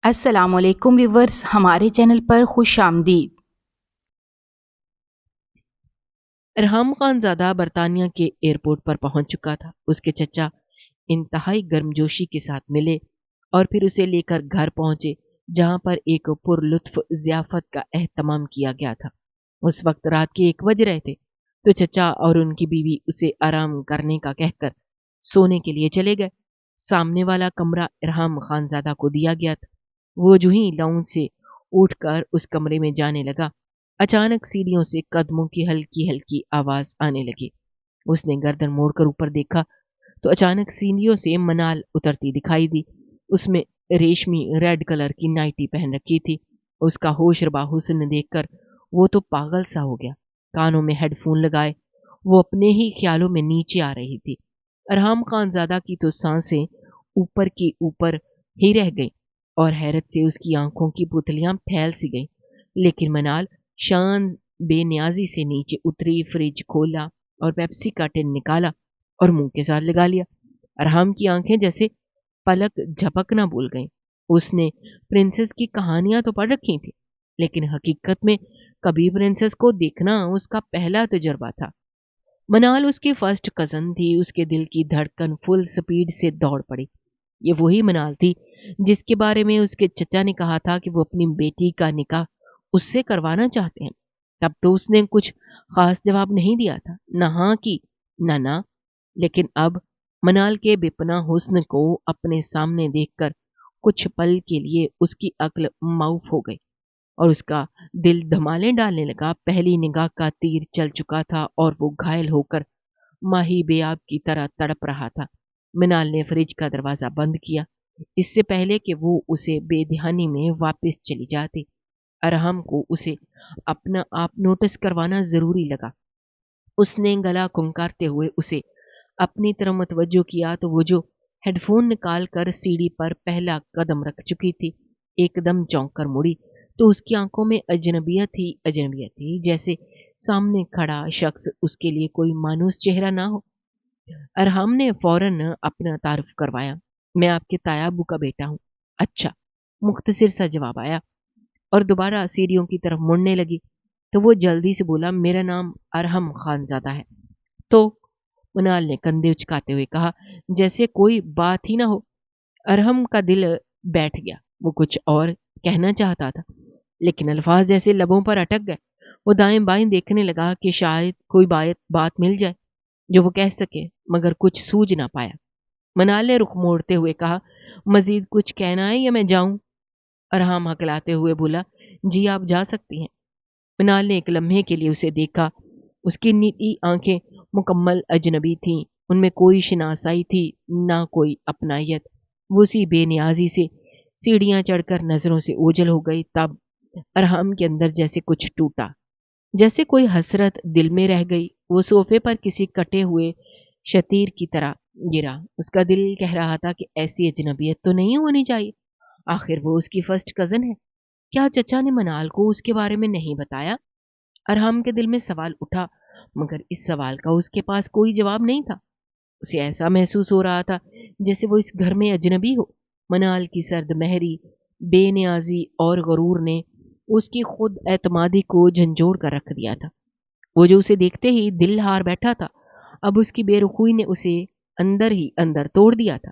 अस्सलाम वालेकुम व्यूवर्स, हमारे चैनल पर खुश आमदीद। इरहाम खानज़ादा बरतानिया के एयरपोर्ट पर पहुंच चुका था। उसके चचा इंतहाई गर्मजोशी के साथ मिले और फिर उसे लेकर घर पहुंचे, जहां पर एक पुरलुत्फ ज़ियाफ़त का एहतमाम किया गया था। उस वक्त रात के 1 बज रहे थे, तो चचा और उनकी बीवी उसे आराम करने का कहकर सोने के लिए चले गए। सामने वाला कमरा इरहाम खानज़ादा को दिया गया था। वो जो ही लाउंज से उठकर उस कमरे में जाने लगा, अचानक सीढ़ियों से कदमों की हल्की हल्की आवाज आने लगी। उसने गर्दन मोड़कर ऊपर देखा तो अचानक सीढ़ियों से मनाल उतरती दिखाई दी। उसमें रेशमी रेड कलर की नाइटी पहन रखी थी। उसका होशरबा हुस्न देखकर वो तो पागल सा हो गया। कानों में हेडफोन लगाए वो अपने ही ख्यालों में नीचे आ रही थी। अरहम खानजादा की तो सांसें ऊपर की ऊपर ही रह गईं और हैरत से उसकी आंखों की पुतलियां फैल सी गईं। लेकिन मनाल शान बेनियाजी से नीचे उतरी, फ्रिज खोला और पेप्सी का टिन निकाला और मुंह के साथ लगा लिया। अरहम की आंखें जैसे पलक झपकना भूल गईं। उसने प्रिंसेस की कहानियां तो पढ़ रखी थी, लेकिन हकीकत में कभी प्रिंसेस को देखना उसका पहला तजुर्बा था। मनाल उसकी फर्स्ट कजन थी। उसके दिल की धड़कन फुल स्पीड से दौड़ पड़ी। ये वही मनाल थी जिसके बारे में उसके चचा ने कहा था कि वो अपनी बेटी का निकाह उससे करवाना चाहते हैं। तब तो उसने कुछ खास जवाब नहीं दिया था, न हाँ की न ना। लेकिन अब मनाल के बेपना हुस्न को अपने सामने देखकर कुछ पल के लिए उसकी अक्ल माउफ हो गई और उसका दिल धमाले डालने लगा। पहली निगाह का तीर चल चुका था और वो घायल होकर माही बेआब की तरह तड़प रहा था। मिनाल ने फ्रिज का दरवाजा बंद किया, इससे पहले कि वो उसे बेध्यानी में वापस चली जाती। अरहम को उसे अपना आप नोटिस करवाना जरूरी लगा। उसने गला खुंकारते हुए उसे अपनी तरफ मुतवज्जो किया तो वो जो हेडफोन निकाल कर सीढ़ी पर पहला कदम रख चुकी थी, एकदम चौंक कर मुड़ी तो उसकी आंखों में अजनबियत थी, जैसे सामने खड़ा शख्स उसके लिए कोई मानूस चेहरा ना हो। अरहम ने फौरन अपना तारुफ करवाया, मैं आपके तायाबू का बेटा हूँ। अच्छा, मुख्तसिर सा जवाब आया और दोबारा सीढ़ियों की तरफ मुड़ने लगी तो वो जल्दी से बोला, मेरा नाम अरहम खानजादा है। तो मुनाल ने कंधे उचकाते हुए कहा, जैसे कोई बात ही ना हो। अरहम का दिल बैठ गया। वो कुछ और कहना चाहता था, लेकिन अल्फाज जैसे लबों पर अटक गए। वो दाएं बाएं देखने लगा कि शायद कोई बात मिल जाए जो वो कह सके, मगर कुछ सूझ ना पाया। मनाल ने रुख मोड़ते हुए कहा, मजीद कुछ कहना है या मैं जाऊं? अरहम हकलाते हुए बोला, जी आप जा सकती हैं। मनाल ने एक लम्हे के लिए उसे देखा। उसकी नीली आंखें मुकम्मल अजनबी थीं। उनमें कोई शिनासाई थी, ना कोई अपनायत। वो उसी बेनियाजी से सीढ़ियां चढ़कर नजरों से ओझल हो गई। तब अरहम के अंदर जैसे कुछ टूटा, जैसे कोई हसरत दिल में रह गई। वो सोफे पर किसी कटे हुए शतीर की तरह गिरा। उसका दिल कह रहा था कि ऐसी अजनबियत तो नहीं होनी चाहिए। आखिर वो उसकी फर्स्ट कजन है। क्या चचा ने मनाल को उसके बारे में नहीं बताया? अरहम के दिल में सवाल उठा, मगर इस सवाल का उसके पास कोई जवाब नहीं था। उसे ऐसा महसूस हो रहा था जैसे वो इस घर में अजनबी हो। मनाल की सर्द महरी बेनियाजी और गरूर ने उसकी खुद एतमादी को झंझोड़ कर रख दिया था। वो जो उसे देखते ही दिल हार बैठा था, अब उसकी बेरुखी ने उसे अंदर ही अंदर तोड़ दिया था।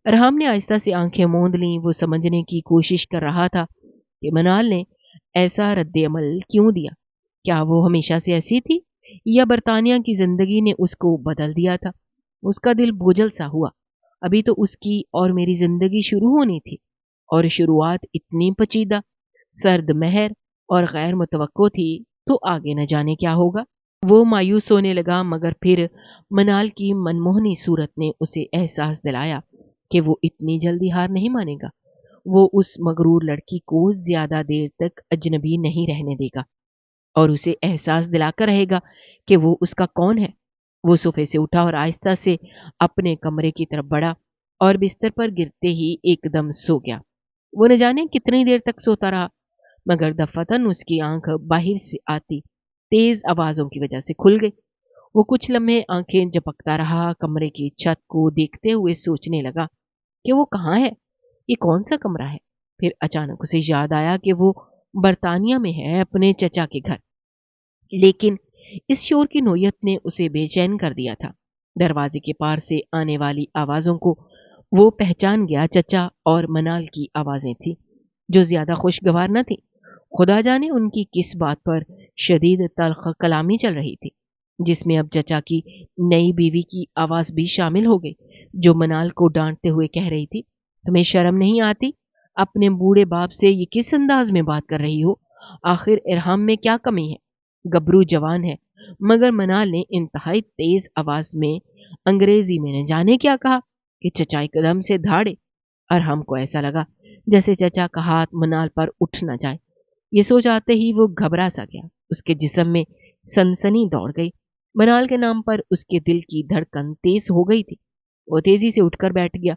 अरहम ने आहिस्ता से आंखें मूंद लीं। वो समझने की कोशिश कर रहा था कि मनाल ने ऐसा रद्द-ए-अमल क्यों दिया। क्या वो हमेशा से ऐसी थी या बरतानिया की जिंदगी ने उसको बदल दिया था? उसका दिल बोझल सा हुआ। अभी तो उसकी और मेरी जिंदगी शुरू होनी थी, और शुरुआत इतनी पेचीदा, सर्द महर और गैर मुतवक्को थी, तो आगे न जाने क्या होगा। वो मायूस होने लगा, मगर फिर मनाल की मनमोहनी सूरत ने उसे एहसास दिलाया कि वो इतनी जल्दी हार नहीं मानेगा। वो उस मगरूर लड़की को ज्यादा देर तक अजनबी नहीं रहने देगा और उसे एहसास दिलाकर रहेगा कि वो उसका कौन है। वो सोफे से उठा और आहिस्ता से अपने कमरे की तरफ बढ़ा और बिस्तर पर गिरते ही एकदम सो गया। वो न जाने कितनी देर तक सोता रहा, मगर दफातन उसकी आंख बाहर से आती तेज आवाजों की वजह से खुल गई। वो कुछ लम्हे आंखें झपकता रहा, कमरे की छत को देखते हुए सोचने लगा कि वो कहाँ है, ये कौन सा कमरा है। پھر اچانک اسے یاد آیا کہ وہ برطانیہ میں ہے اپنے چچا کے گھر، لیکن اس شور کی نوعیت نے اسے بے چین کر دیا تھا۔ دروازے کے پار سے آنے والی آوازوں کو وہ پہچان گیا۔ چچا اور منال کی آوازیں تھیں جو زیادہ خوشگوار نہ تھیں۔ خدا جانے ان کی کس بات پر شدید تلخ کلامی چل رہی تھی، جس میں اب چچا کی نئی بیوی کی آواز بھی شامل ہو گئی، جو منال کو ڈانٹتے ہوئے کہہ رہی تھی، تمہیں شرم نہیں آتی؟ اپنے بوڑھے باپ سے یہ کس انداز میں بات کر رہی ہو؟ آخر ارحام میں کیا کمی ہے؟ گبرو جوان ہے۔ مگر منال نے انتہائی تیز آواز میں انگریزی میں نہ جانے کیا کہا کہ چچا ایک دم سے دھاڑے۔ ارحم کو ایسا لگا جیسے چچا کا ہاتھ منال پر اٹھ نہ جائے۔ یہ سوچ آتے ہی وہ گھبرا سا گیا، اس کے جسم میں سنسنی دوڑ گئی۔ منال کے نام پر اس کے دل کی دھڑکن تیز ہو گئی تھی۔ وہ تیزی سے اٹھ کر بیٹھ گیا،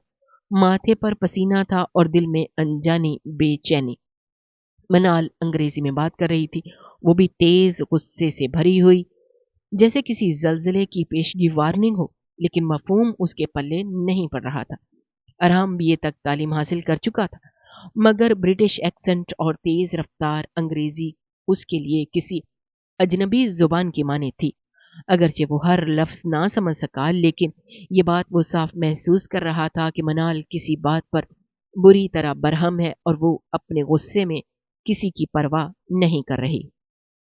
ماتھے پر پسینہ تھا اور دل میں انجانی بے چینی۔ منال انگریزی میں بات کر رہی تھی، وہ بھی تیز غصے سے بھری ہوئی، جیسے کسی زلزلے کی پیشگی وارننگ ہو، لیکن مفہوم اس کے پلے نہیں پڑ رہا تھا۔ ارحم BA تک تعلیم حاصل کر چکا تھا، مگر برٹش ایکسنٹ اور تیز رفتار انگریزی اس کے لیے کسی اجنبی زبان کی مانند تھی۔ اگرچہ وہ ہر لفظ نہ سمجھ سکا، لیکن یہ بات وہ صاف محسوس کر رہا تھا کہ منال کسی بات پر بری طرح برہم ہے اور وہ اپنے غصے میں کسی کی پرواہ نہیں کر رہی۔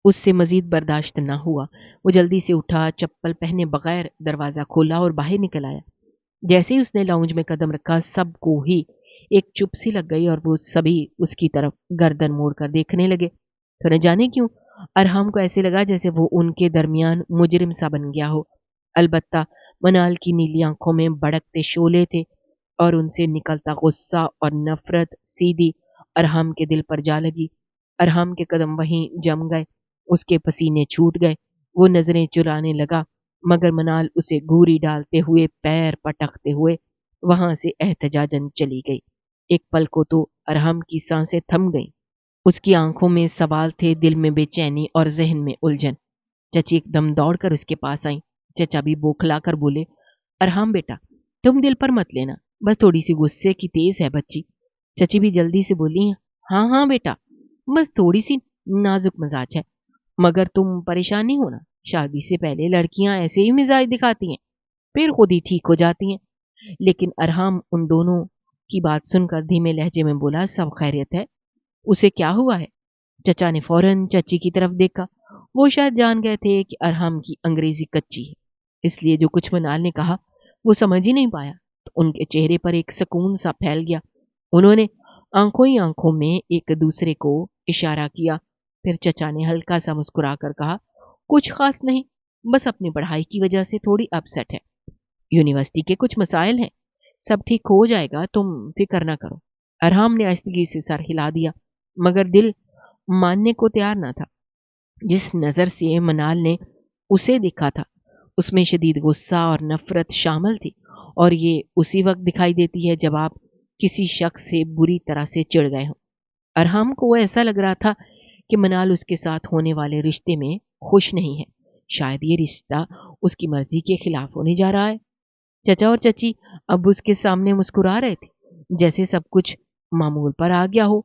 اس سے مزید برداشت نہ ہوا، وہ جلدی سے اٹھا، چپل پہنے بغیر دروازہ کھولا اور باہر نکل آیا۔ جیسے ہی اس نے لاؤنج میں قدم رکھا، سب کو ہی ایک چپ سی لگ گئی اور وہ سبھی اس کی طرف گردن موڑ کر دیکھنے لگے۔ تو نہ جانے کیوں ارحم کو ایسے لگا جیسے وہ ان کے درمیان مجرم سا بن گیا ہو۔ البتہ منال کی نیلی آنکھوں میں بڑکتے شعلے تھے اور ان سے نکلتا غصہ اور نفرت سیدھی ارحم کے دل پر جا لگی۔ ارحم کے قدم وہیں جم گئے، اس کے پسینے چھوٹ گئے، وہ نظریں چرانے لگا، مگر منال اسے گھوری ڈالتے ہوئے پیر پٹکتے ہوئے وہاں سے احتجاجاً چلی گئی۔ ایک پل کو تو ارحم کی سانسیں تھم گئیں۔ اس کی آنکھوں میں سوال تھے، دل میں بے چینی اور ذہن میں الجھن۔ چچی ایک دم دوڑ کر اس کے پاس آئیں۔ چچا بھی بوکھلا کر بولے، ارحم بیٹا، تم دل پر مت لینا، بس تھوڑی سی غصے کی تیز ہے بچی۔ چچی بھی جلدی سے بولی، ہاں ہاں بیٹا، بس تھوڑی سی نازک مزاج ہے، مگر تم پریشان نہیں ہونا، شادی سے پہلے لڑکیاں ایسے ہی مزاج دکھاتی ہیں، پھر خود ہی ٹھیک ہو جاتی ہیں۔ لیکن ارحم ان دونوں کی بات سن کر دھیمے لہجے میں بولا، سب خیریت ہے؟ اسے کیا ہوا ہے؟ چچا نے فوراً چچی کی طرف دیکھا۔ وہ شاید جان گئے تھے کہ ارحم کی انگریزی کچی ہے، اس لیے جو کچھ منال نے کہا وہ سمجھ ہی نہیں پایا، تو ان کے چہرے پر ایک سکون سا پھیل گیا۔ انہوں نے آنکھوں ہی آنکھوں میں ایک دوسرے کو اشارہ کیا۔ پھر چچا نے ہلکا سا مسکرا کر کہا، کچھ خاص نہیں، بس اپنی پڑھائی کی وجہ سے تھوڑی اپسیٹ ہے، یونیورسٹی کے کچھ مسائل ہیں، سب ٹھیک ہو جائے گا، تم فکر نہ کرو۔ ارحم نے آہستگی سے سر ہلا دیا، مگر دل ماننے کو تیار نہ تھا۔ جس نظر سے منال نے اسے دیکھا تھا اس میں شدید غصہ اور نفرت شامل تھی، اور یہ اسی وقت دکھائی دیتی ہے جب آپ کسی شخص سے بری طرح سے چڑ گئے ہوں۔ ارحم کو ایسا لگ رہا تھا کہ منال اس کے ساتھ ہونے والے رشتے میں خوش نہیں ہے، شاید یہ رشتہ اس کی مرضی کے خلاف ہونے جا رہا ہے۔ چچا اور چچی اب اس کے سامنے مسکرا رہے تھے جیسے سب کچھ معمول پر آ گیا ہو،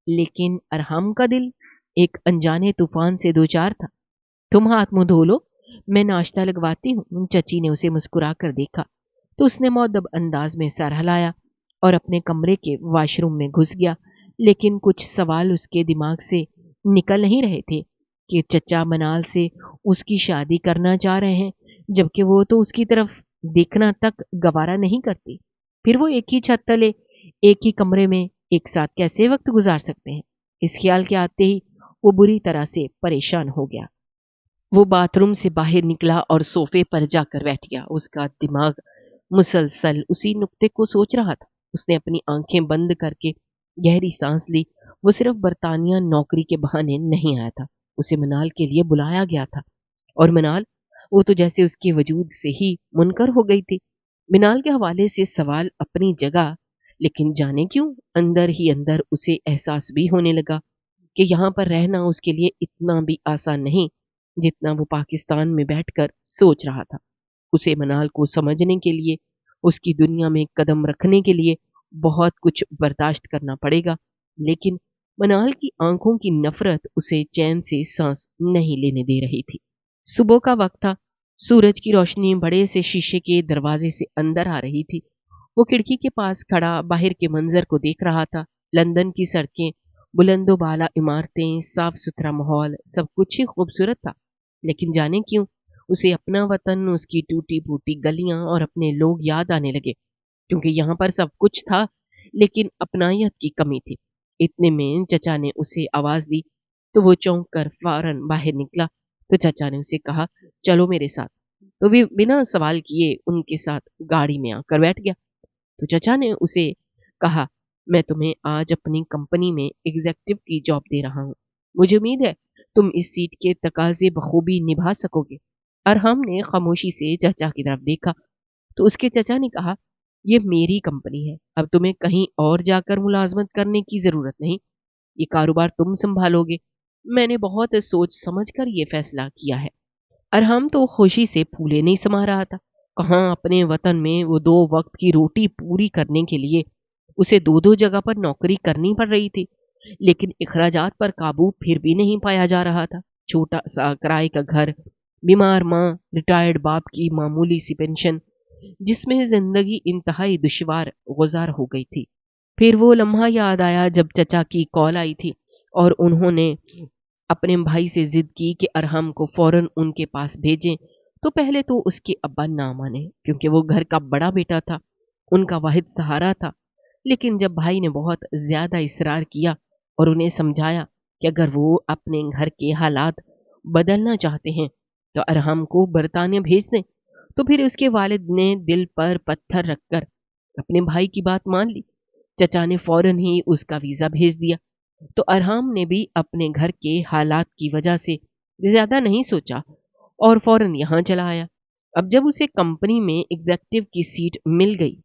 لیکن ارحم کا دل ایک انجانے طوفان سے دوچار تھا۔ تم ہاتھ منہ دھو لو، میں ناشتہ لگواتی ہوں۔ چچی نے اسے مسکرا کر دیکھا تو اس نے مؤدب انداز میں سر ہلایا اور اپنے کمرے کے واش روم میں گھس گیا، لیکن کچھ سوال اس کے دماغ سے نکل نہیں رہے تھے کہ چچا منال سے اس کی شادی کرنا چاہ رہے ہیں، جبکہ وہ تو اس کی طرف دیکھنا تک گوارا نہیں کرتی۔ پھر وہ ایک ہی چھت تلے ایک ہی کمرے میں ایک ساتھ کیسے وقت گزار سکتے ہیں؟ اس خیال کے آتے ہی وہ بری طرح سے پریشان ہو گیا۔ وہ باتھ روم سے باہر نکلا اور صوفے پر جا کر بیٹھ گیا۔ اس کا دماغ مسلسل اسی نقطے کو سوچ رہا تھا۔ اس نے اپنی آنکھیں بند کر کے گہری سانس لی۔ وہ صرف برطانیہ نوکری کے بہانے نہیں آیا تھا، اسے منال کے لیے بلایا گیا تھا، اور منال، وہ تو جیسے اس کے وجود سے ہی منکر ہو گئی تھی۔ منال کے حوالے سے سوال اپنی جگہ، لیکن جانے کیوں اندر ہی اندر اسے احساس بھی ہونے لگا کہ یہاں پر رہنا اس کے لیے اتنا بھی آسان نہیں جتنا وہ پاکستان میں بیٹھ کر سوچ رہا تھا۔ اسے منال کو سمجھنے کے لیے، اس کی دنیا میں قدم رکھنے کے لیے بہت کچھ برداشت کرنا پڑے گا۔ लेकिन मनाल की आंखों की नफरत उसे चैन से सांस नहीं लेने दे रही थी। सुबह का वक्त था। सूरज की रोशनी बड़े से शीशे के दरवाजे से अंदर आ रही थी। वो खिड़की के पास खड़ा बाहर के मंजर को देख रहा था। लंदन की सड़कें, बुलंदो बाला इमारतें, साफ सुथरा माहौल, सब कुछ ही खूबसूरत था। लेकिन जाने क्यों उसे अपना वतन, उसकी टूटी फूटी गलियां और अपने लोग याद आने लगे। क्योंकि यहाँ पर सब कुछ था, लेकिन अपनायत की कमी थी। इतने में चचा ने उसे आवाज दी, तो वो चौंक कर फौरन बाहर निकला। तो चचा ने उसे कहा, चलो मेरे साथ। तो वे बिना सवाल किए उनके साथ गाड़ी में आकर बैठ गया। तो चचा ने उसे कहा, मैं तुम्हें आज अपनी कंपनी में एग्जेक्टिव की जॉब दे रहा हूँ। मुझे उम्मीद है तुम इस सीट के तकाजे बखूबी निभा सकोगे। और हमने खामोशी से चचा की तरफ देखा। तो उसके चचा ने कहा, ये मेरी कंपनी है, अब तुम्हें कहीं और जाकर मुलाजमत करने की जरूरत नहीं। ये कारोबार तुम संभालोगे। मैंने बहुत सोच समझ कर ये फैसला किया है। अरहम तो खुशी से फूले नहीं समा रहा था। कहाँ अपने वतन में वो 2 वक्त की रोटी पूरी करने के लिए उसे 2-2 जगह पर नौकरी करनी पड़ रही थी। लेकिन इखराजात पर काबू फिर भी नहीं पाया जा रहा था। छोटा सा किराए का घर, बीमार माँ, रिटायर्ड बाप की मामूली सी पेंशन, जिसमें जिंदगी इंतहाई दुश्वार गुजार हो गई थी। फिर वो लम्हा याद आया जब चचा की कॉल आई थी और उन्होंने अपने भाई से जिद की कि अरहम को फौरन उनके पास भेजें। तो पहले तो उसके अब्बा ना माने, क्योंकि वो घर का बड़ा बेटा था, उनका वाहिद सहारा था। लेकिन जब भाई ने बहुत ज्यादा इसरार किया और उन्हें समझाया कि अगर वो अपने घर के हालात बदलना चाहते हैं तो अरहम को बरतानिया भेज दें, तो फिर उसके वालिद ने दिल पर पत्थर रखकर अपने भाई की बात मान ली। चचा ने फौरन ही उसका वीजा भेज दिया। तो अरहम ने भी अपने घर के हालात की वजह से ज्यादा नहीं सोचा और फौरन यहाँ चला आया। अब जब उसे कंपनी में एग्जेक्टिव की सीट मिल गई,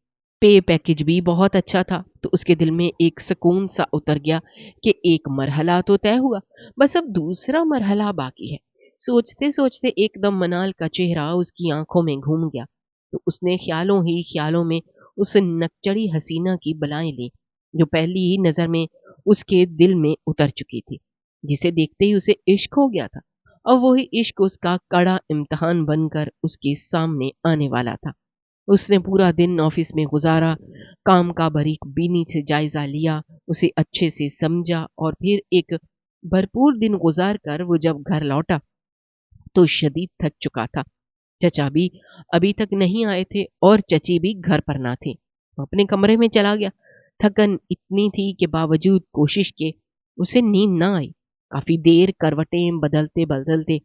पे पैकेज भी बहुत अच्छा था, तो उसके दिल में एक सुकून सा उतर गया कि एक मरहला तो तय हुआ, बस अब दूसरा मरहला बाकी है। सोचते सोचते एकदम मनाल का चेहरा उसकी आंखों में घूम गया। तो उसने ख्यालों ही ख्यालों में उस नकचड़ी हसीना की बलाएं ली, जो पहली ही नजर में उसके दिल में उतर चुकी थी, जिसे देखते ही उसे इश्क हो गया था। और वही इश्क उसका कड़ा इम्तिहान बनकर उसके सामने आने वाला था। उसने पूरा दिन ऑफिस में गुजारा, काम का बारीक बीनी से जायजा लिया, उसे अच्छे से समझा और फिर एक भरपूर दिन गुजार कर वो जब घर लौटा तो शदीद थक चुका था। चचा भी अभी तक नहीं आए थे और चची भी घर पर ना थी। वो अपने कमरे में चला गया। थकन इतनी थी कि बावजूद कोशिश के उसे नींद ना आई। काफी देर करवटें बदलते बदलते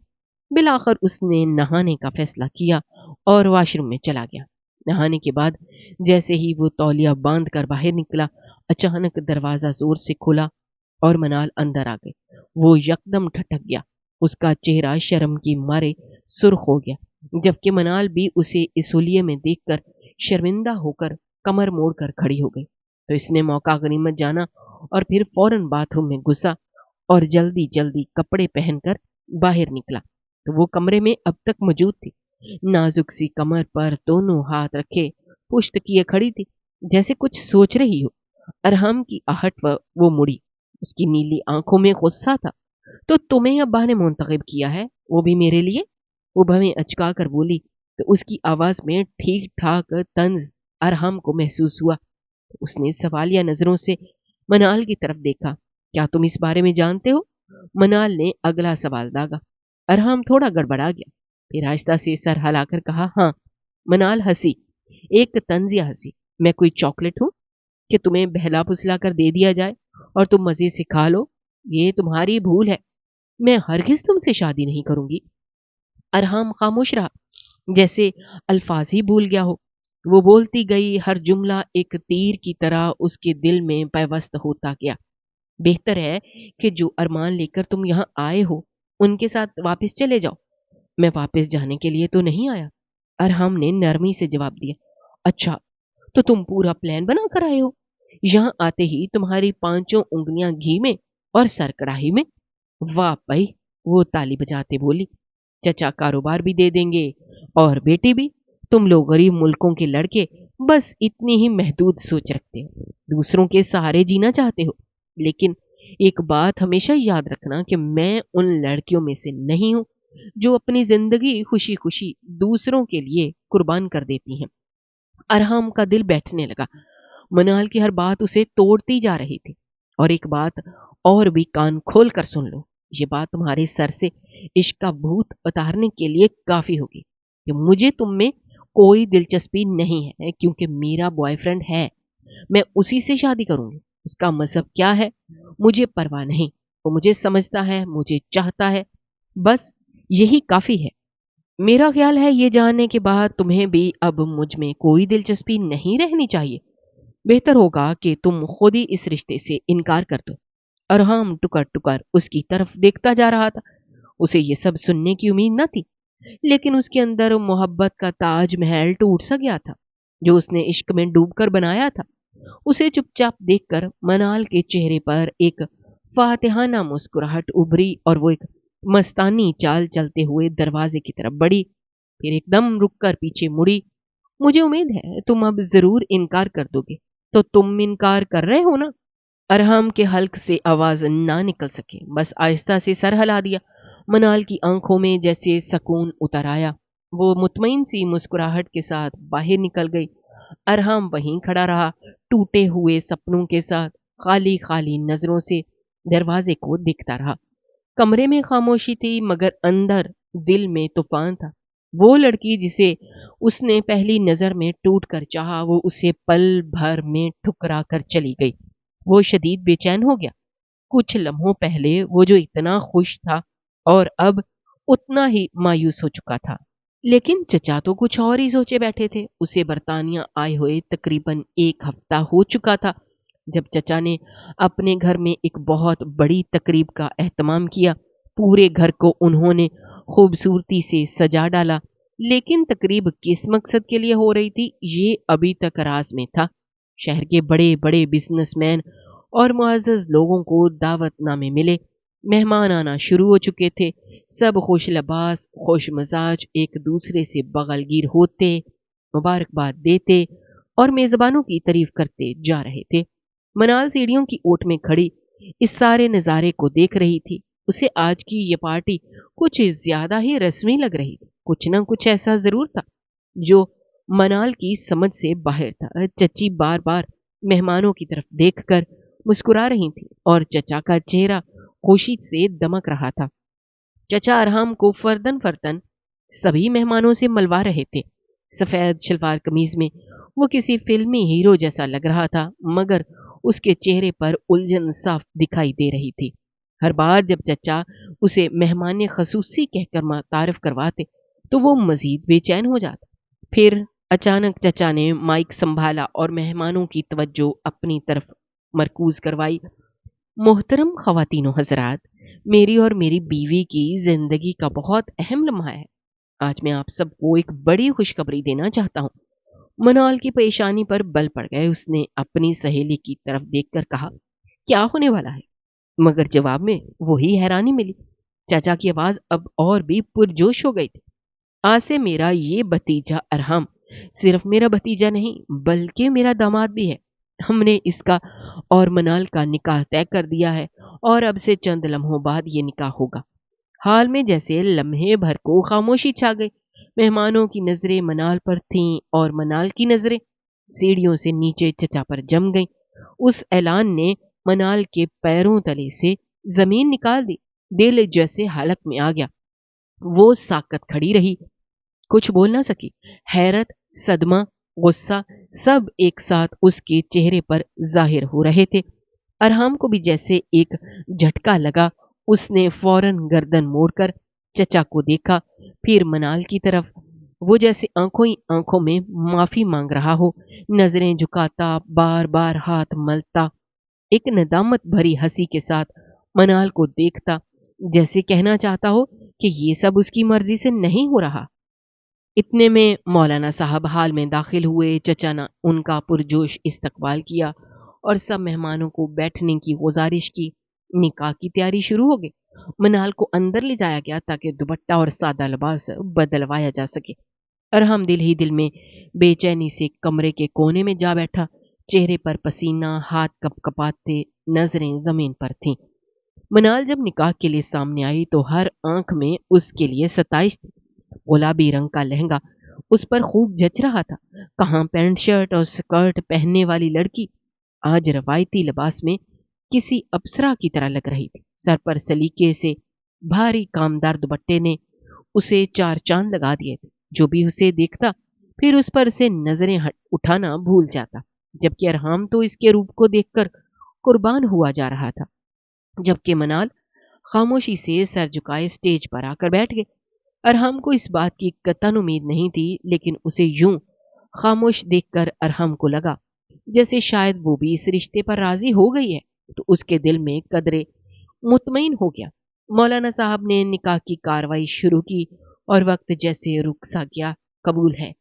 बिलाखिर उसने नहाने का फैसला किया और वॉशरूम में चला गया। नहाने के बाद जैसे ही वो तौलिया बांध कर बाहर निकला, अचानक दरवाजा जोर से खुला और मनाल अंदर आ गई। वो यकदम ठटक गया। उसका चेहरा शर्म की मारे सुर्ख हो गया, जबकि मनाल भी उसे इसोलिए में देखकर शर्मिंदा होकर कमर मोड़ कर खड़ी हो गई। तो इसने मौका गनीमत जाना और फिर फौरन बाथरूम में घुसा और जल्दी जल्दी कपड़े पहनकर बाहर निकला। तो वो कमरे में अब तक मौजूद थी। नाजुक सी कमर पर दोनों हाथ रखे पुश्त किए खड़ी थी, जैसे कुछ सोच रही हो। अरहम की आहट पर वो मुड़ी। उसकी नीली आंखों में गुस्सा था। तो तुम्हें अब्बा ने मुंतखब किया है, वो भी मेरे लिए? वो भवें अचका कर बोली। तो उसकी आवाज में ठीक ठाक तंज अरहम को महसूस हुआ। तो उसने सवालिया नजरों से मनाल की तरफ देखा। क्या तुम इस बारे में जानते हो? मनाल ने अगला सवाल दागा। अरहम थोड़ा गड़बड़ा गया, फिर आहिस्ता से सर हिलाकर कहा, हाँ। मनाल हंसी, एक तंजिया हंसी। मैं कोई चॉकलेट हूं कि तुम्हें बहला फुसला कर दे दिया जाए और तुम मजे से खा लो? ये तुम्हारी भूल है। मैं हरगिज तुमसे शादी नहीं करूंगी। अरहम खामोश रहा, जैसे अल्फाज ही भूल गया हो। वो बोलती गई, हर जुमला एक तीर की तरह उसके दिल में पैवस्त होता गया। बेहतर है कि जो अरमान लेकर तुम यहाँ आए हो उनके साथ वापस चले जाओ। मैं वापस जाने के लिए तो नहीं आया, अरहम ने नरमी से जवाब दिया। अच्छा, तो तुम पूरा प्लान बना कर आए हो? यहाँ आते ही तुम्हारी 5 उंगलियां घी में और सर कढ़ाई में। वाह भाई, वो ताली बजाते बोली। चचा कारोबार भी दे देंगे और बेटी भी। तुम लोग गरीब मुल्कों के लड़के बस इतनी ही महदूद सोच रखते हो, दूसरों के सहारे जीना चाहते हो। لیکن ایک بات ہمیشہ یاد رکھنا کہ میں ان لڑکیوں میں سے نہیں ہوں جو اپنی زندگی خوشی خوشی دوسروں کے لیے قربان کر دیتی ہیں۔ ارحم کا دل بیٹھنے لگا۔ منال کی ہر بات اسے توڑتی جا رہی تھی۔ اور ایک بات اور بھی کان کھول کر سن لو، یہ بات تمہارے سر سے عشق کا بھوت اتارنے کے لیے کافی ہوگی کہ مجھے تم میں کوئی دلچسپی نہیں ہے، کیونکہ میرا بوائے فرینڈ ہے، میں اسی سے شادی کروں گی۔ اس کا مذہب کیا ہے مجھے پرواہ نہیں، وہ مجھے سمجھتا ہے، مجھے چاہتا ہے، بس یہی کافی ہے۔ میرا خیال ہے یہ جاننے کے بعد تمہیں بھی اب مجھ میں کوئی دلچسپی نہیں رہنی چاہیے۔ بہتر ہوگا کہ تم خود ہی اس رشتے سے انکار کر دو۔ ارحم ٹکر ٹکر اس کی طرف دیکھتا جا رہا تھا۔ اسے یہ سب سننے کی امید نہ تھی، لیکن اس کے اندر محبت کا تاج محل ٹوٹ سا گیا تھا جو اس نے عشق میں ڈوب کر بنایا تھا۔ اسے چپ چاپ دیکھ کر منال کے چہرے پر ایک فاتحانہ مسکراہٹ ابھری اور وہ ایک مستانی چال چلتے ہوئے دروازے کی طرف بڑھی، پھر ایک دم رک کر پیچھے مڑی۔ مجھے امید ہے تم اب ضرور انکار کر دو گے، تو تم انکار کر رہے ہو نا؟ ارحم کے حلق سے آواز نہ نکل سکے، بس آہستہ سے سر ہلا دیا۔ منال کی آنکھوں میں جیسے سکون اتر آیا، وہ مطمئن سی مسکراہٹ کے ساتھ باہر نکل گئی۔ ارحم وہیں کھڑا رہا، ٹوٹے ہوئے سپنوں کے ساتھ خالی خالی نظروں سے دروازے کو دیکھتا رہا۔ کمرے میں خاموشی تھی، مگر اندر دل میں طوفان تھا۔ وہ لڑکی جسے اس نے پہلی نظر میں ٹوٹ کر چاہا، وہ اسے پل بھر میں ٹھکرا کر چلی گئی۔ وہ شدید بے چین ہو گیا۔ کچھ لمحوں پہلے وہ جو اتنا خوش تھا اور اب اتنا ہی مایوس ہو چکا تھا۔ لیکن چچا تو کچھ اور ہی سوچے بیٹھے تھے۔ اسے برطانیہ آئے ہوئے تقریباً 1 ہفتہ ہو چکا تھا جب چچا نے اپنے گھر میں ایک بہت بڑی تقریب کا اہتمام کیا۔ پورے گھر کو انہوں نے خوبصورتی سے سجا ڈالا، لیکن تقریب کس مقصد کے لیے ہو رہی تھی یہ ابھی تک راز میں تھا۔ شہر کے بڑے بڑے بزنس مین اور معزز لوگوں کو دعوت نامے ملے، مہمان آنا شروع ہو چکے تھے۔ سب خوش لباس، خوش مزاج، ایک دوسرے سے بغل گیر ہوتے، مبارکباد دیتے اور میزبانوں کی تعریف کرتے جا رہے تھے۔ منال سیڑھیوں کی اوٹ میں کھڑی اس سارے نظارے کو دیکھ رہی تھی۔ اسے آج کی یہ پارٹی کچھ زیادہ ہی رسمی لگ رہی تھی۔ کچھ نہ کچھ ایسا ضرور تھا جو منال کی سمجھ سے باہر تھا۔ چچی بار بار مہمانوں کی طرف دیکھ کر مسکرا رہی تھی اور چچا کا چہرہ خوشی سے دمک رہا تھا۔ چچا ارحم کو فردن فردن سبھی مہمانوں سے ملوا رہے تھے۔ سفید شلوار قمیض میں وہ کسی فلمی ہیرو جیسا لگ رہا تھا، مگر اس کے چہرے پر الجھن صاف دکھائی دے رہی تھی۔ ہر بار جب چچا اسے مہمان خصوصی کہہ کر تعارف کرواتے تو وہ مزید بے چین ہو جاتا۔ پھر اچانک چچا نے مائک سنبھالا اور مہمانوں کی توجہ اپنی طرف مرکوز کروائی۔ محترم خواتین و حضرات، میری اور میری بیوی کی زندگی کا بہت اہم لمحہ ہے۔ آج میں آپ سب کو ایک بڑی خوشخبری دینا چاہتا ہوں۔ منال کی پیشانی پر بل پڑ گئے۔ اس نے اپنی سہیلی کی طرف دیکھ کر کہا، کیا ہونے والا ہے؟ مگر جواب میں وہی حیرانی ملی۔ چچا کی آواز اب اور بھی پرجوش ہو گئی تھی۔ آج سے میرا یہ بھتیجا ارحم صرف میرا بھتیجا نہیں بلکہ میرا داماد بھی ہے۔ ہم نے اس کا اور منال کا نکاح طے کر دیا ہے اور اب سے چند لمحوں بعد یہ نکاح ہوگا۔ حال میں جیسے لمحے بھر کو خاموشی چھا گئی۔ مہمانوں کی نظریں منال پر تھیں اور منال کی نظریں سیڑھیوں سے نیچے چچا پر جم گئیں۔ اس اعلان نے منال کے پیروں تلے سے زمین نکال دی۔ دل جیسے حلق میں آ گیا۔ وہ ساکت کھڑی رہی، کچھ بول نہ سکی۔ حیرت، صدمہ، غصہ سب ایک ساتھ اس کے چہرے پر ظاہر ہو رہے تھے۔ ارحم کو بھی جیسے ایک جھٹکا لگا۔ اس نے فوراً گردن موڑ کر چچا کو دیکھا، پھر منال کی طرف۔ وہ جیسے آنکھوں ہی آنکھوں میں معافی مانگ رہا ہو، نظریں جھکاتا، بار بار ہاتھ ملتا، ایک ندامت بھری ہنسی کے ساتھ منال کو دیکھتا، جیسے کہنا چاہتا ہو کہ یہ سب اس کی مرضی سے نہیں ہو رہا۔ اتنے میں مولانا صاحب حال میں داخل ہوئے۔ چچا نے ان کا پرجوش استقبال کیا اور سب مہمانوں کو بیٹھنے کی گزارش کی۔ نکاح کی تیاری شروع ہو گئی۔ منال کو اندر لے جایا گیا تاکہ دوپٹہ اور سادہ لباس بدلوایا جا سکے۔ ارحم دل ہی دل میں بے چینی سے کمرے کے کونے میں جا بیٹھا۔ चेहरे पर पसीना, हाथ कपकपाते, नजरें जमीन पर थीं। मनाल जब निकाह के लिए सामने आई तो हर आंख में उसके लिए 27 थी। गुलाबी रंग का लहंगा उस पर खूब जच रहा था। कहाँ पैंट शर्ट और स्कर्ट पहनने वाली लड़की आज रवायती लिबास में किसी अप्सरा की तरह लग रही थी। सर पर सलीके से भारी कामदार दुपट्टे ने उसे चार चांद लगा दिए थे। जो भी उसे देखता फिर उस पर से नजरें उठाना भूल जाता, जबकि अरहाम तो इसके रूप को देखकर कुर्बान हुआ जा रहा था। जबकि मनाल खामोशी से सर झुकाए स्टेज पर आकर बैठ गए। अरहम को इस बात की कतई उम्मीद नहीं थी, लेकिन उसे यूं खामोश देखकर अरहम को लगा जैसे शायद वो भी इस रिश्ते पर राजी हो गई है। तो उसके दिल में कदरे मुतमईन हो गया। मौलाना साहब ने निकाह की कार्रवाई शुरू की और वक्त जैसे रुक सा गया। कबूल है।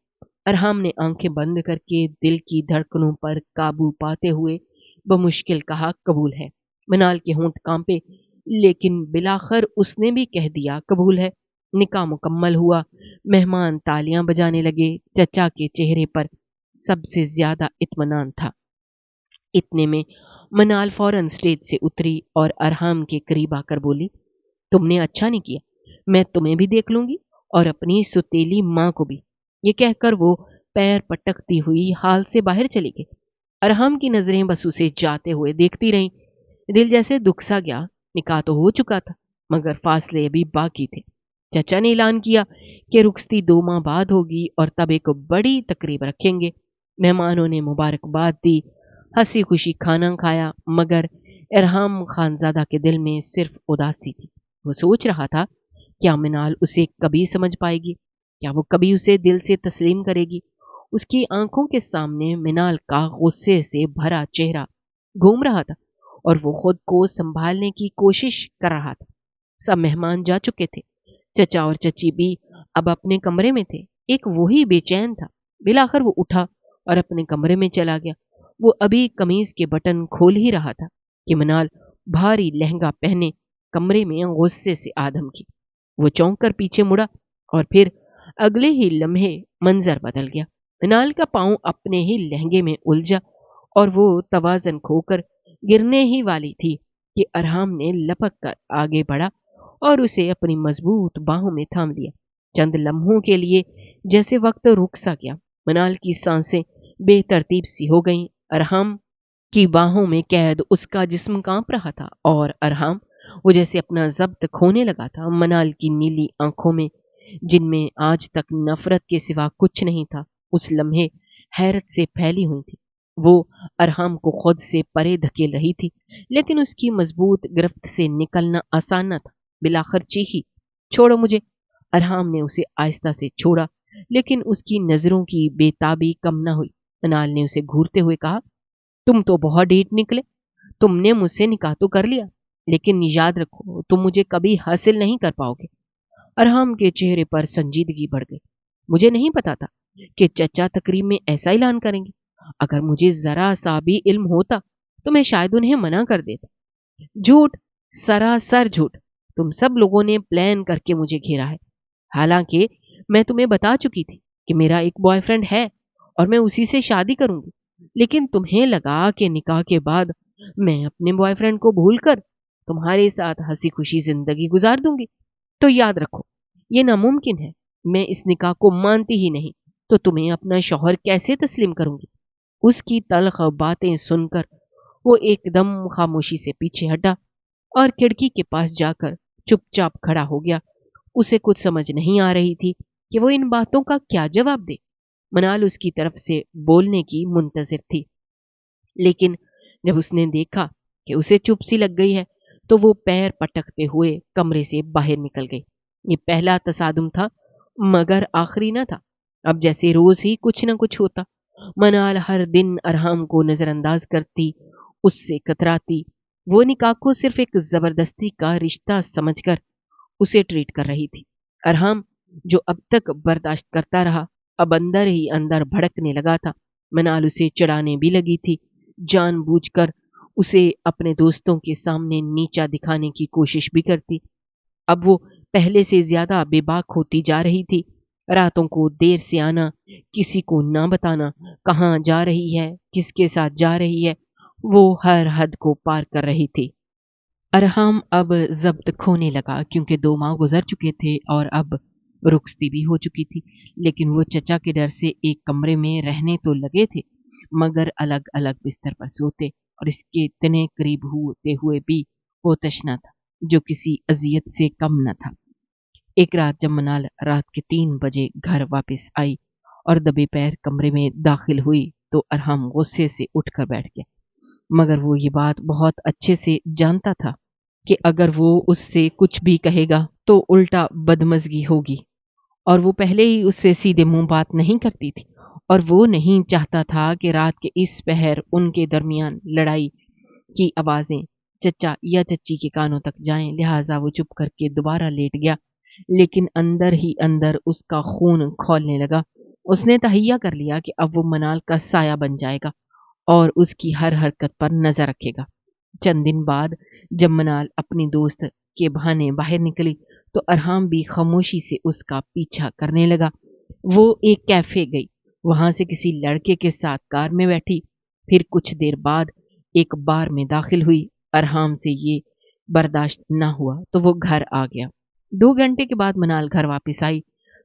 अरहम ने आंखें बंद करके दिल की धड़कनों पर काबू पाते हुए बमुश्किल कहा, कबूल है। मनाल के होंठ कांपे, लेकिन बिलाखर उसने भी कह दिया, कबूल है। निकाह मुकम्मल हुआ। मेहमान तालियां बजाने लगे। चचा के चेहरे पर सबसे ज्यादा इत्मीनान था। इतने में मनाल फौरन स्टेज से उतरी और अरहम के करीब आकर बोली, तुमने अच्छा नहीं किया, मैं तुम्हें भी देख लूंगी और अपनी सुतीली माँ को भी। ये कहकर वो पैर पटकती हुई हाल से बाहर चली गई। अरहम की नजरें बस उसे जाते हुए देखती रहीं। दिल जैसे दुख सा गया। निकाह तो हो चुका था, मगर फासले अभी बाकी थे। चचा ने ऐलान किया कि रुखसती 2 माह बाद होगी और तब एक बड़ी तकरीब रखेंगे। मेहमानों ने मुबारकबाद दी, हंसी खुशी खाना खाया, मगर इरहाम खानजादा के दिल में सिर्फ उदासी थी। वो सोच रहा था, क्या मिनाल उसे कभी समझ पाएगी? क्या वो कभी उसे दिल से तस्लीम करेगी? उसकी आंखों के सामने मिनाल का गुस्से से भरा चेहरा घूम रहा था और वो खुद को संभालने की कोशिश कर रहा था। सब मेहमान जा चुके थे। चचा और चची भी अब अपने कमरे में थे। एक वही बेचैन था। बिलाखर वो उठा और अपने कमरे में चला गया। वो अभी कमीज के बटन खोल ही रहा था कि मनाल भारी लहंगा पहने कमरे में गुस्से से आदम की। वो चौंक कर पीछे मुड़ा और फिर अगले ही लम्हे मंजर बदल गया। मनाल का पांव अपने ही लहंगे में उलझा और वो तवाजन खोकर गिरने ही वाली थी कि अरहम ने लपक कर आगे बढ़ा और उसे अपनी मजबूत बाहों में थाम लिया। चंद लम्हों के लिए जैसे वक्त रुक सा गया। मनाल की सांसें बेतरतीब सी हो गईं। अरहम की बाहों में कैद उसका जिस्म कांप रहा था और अरहम वो जैसे अपना जब्त खोने लगा था। मनाल की नीली आंखों में, जिनमें आज तक नफरत के सिवा कुछ नहीं था, उस लम्हे हैरत से फैली हुई थी। वो अरहम को खुद से परे धकेल रही थी, लेकिन उसकी मजबूत गिरफ्त से निकलना आसान न था। बिलाखर चीखी, छोड़ो मुझे। अरहम ने उसे आहिस्ता से छोड़ा, लेकिन उसकी नजरों की बेताबी कम न हुई। मनाल ने उसे घूरते हुए कहा, तुम तो बहुत ढीठ निकले। तुमने मुझसे निकाह तो कर लिया, लेकिन याद रखो तुम मुझे कभी हासिल नहीं कर पाओगे। अरहम के चेहरे पर संजीदगी बढ़ गई। मुझे नहीं पता था कि चचा तकरीब में ऐसा ऐलान करेंगे। अगर मुझे जरा सा भी इल्म होता तो मैं शायद उन्हें मना कर देता। झूठ, सरासर झूठ। तुम सब लोगों ने प्लान करके मुझे घेरा है। हालांकि मैं तुम्हें बता चुकी थी कि मेरा एक बॉयफ्रेंड है और मैं उसी से शादी करूंगी। लेकिन तुम्हें लगा कि निकाह के बाद मैं अपने बॉयफ्रेंड को भूलकर तुम्हारे साथ हंसी खुशी जिंदगी गुजार दूंगी। तो याद रखो, ये नामुमकिन है। मैं इस निकाह को मानती ही नहीं, तो तुम्हें अपना शौहर कैसे तस्लीम करूंगी? उसकी तल्ख बातें सुनकर वो एकदम खामोशी से पीछे हटा और खिड़की के पास जाकर चुपचाप खड़ा हो गया। उसे कुछ समझ नहीं आ रही थी कि वो इन बातों का क्या जवाब दे। मनाल उसकी तरफ से बोलने की मुंतजिर थी, लेकिन जब उसने देखा कि उसे चुप सी लग गई है, तो वो पैर पटकते हुए कमरे से बाहर निकल गई। ये पहला तसादुम था, मगर आखिरी न था। अब जैसे रोज ही कुछ न कुछ होता। मनाल हर दिन अरहम को नजरअंदाज करती, उससे कतराती। वो निकाह को सिर्फ एक जबरदस्ती का रिश्ता समझकर उसे ट्रीट कर रही थी। अरहम, जो अब तक बर्दाश्त करता रहा, अब अंदर ही अंदर भड़कने लगा था। मनाल उसे चिढ़ाने भी लगी थी, जानबूझकर उसे अपने दोस्तों के सामने नीचा दिखाने की कोशिश भी करती। अब वो पहले से ज्यादा बेबाक होती जा रही थी। रातों को देर से आना, किसी को ना बताना, कहाँ जा रही है, किसके साथ जा रही है, वो हर हद को पार कर रही थी। अरहम अब ज़ब्त खोने लगा, क्योंकि 2 माह गुज़र चुके थे और अब रुखसती भी हो चुकी थी। लेकिन वो चचा के डर से एक कमरे में रहने तो लगे थे, मगर अलग-अलग बिस्तर पर सोते, और इसके इतने करीब होते हुए भी वो तशना था, जो किसी अज़ियत से कम न था। एक रात जब मनाल रात के 3 बजे घर वापस आई और दबे पैर कमरे में दाखिल हुई, तो अरहम गुस्से से उठकर बैठ गया। मगर वो ये बात बहुत अच्छे से जानता था कि अगर वो उससे कुछ भी कहेगा तो उल्टा बदमज़गी होगी, और वो पहले ही उससे सीधे मुंह बात नहीं करती थी, और वो नहीं चाहता था कि रात के इस पहर उनके दरमियान लड़ाई की आवाज़ें चचा या चच्ची के कानों तक जाएं। लिहाजा वो चुप करके दोबारा लेट गया, लेकिन अंदर ही अंदर उसका खून खौलने लगा। उसने तहैया कर लिया कि अब वो मनाल का साया बन जाएगा और उसकी हर हरकत पर नजर रखेगा। चंद दिन बाद जब मनाल अपनी दोस्त के बहाने बाहर निकली, तो अरहम भी खामोशी से उसका पीछा करने लगा। वो एक कैफे गई, वहां से किसी लड़के के साथ कार में बैठी, फिर कुछ देर बाद एक बार में दाखिल हुई। अरहम से ये बर्दाश्त ना हुआ तो वो घर आ गया। 2 घंटे के बाद मनाल घर वापस आई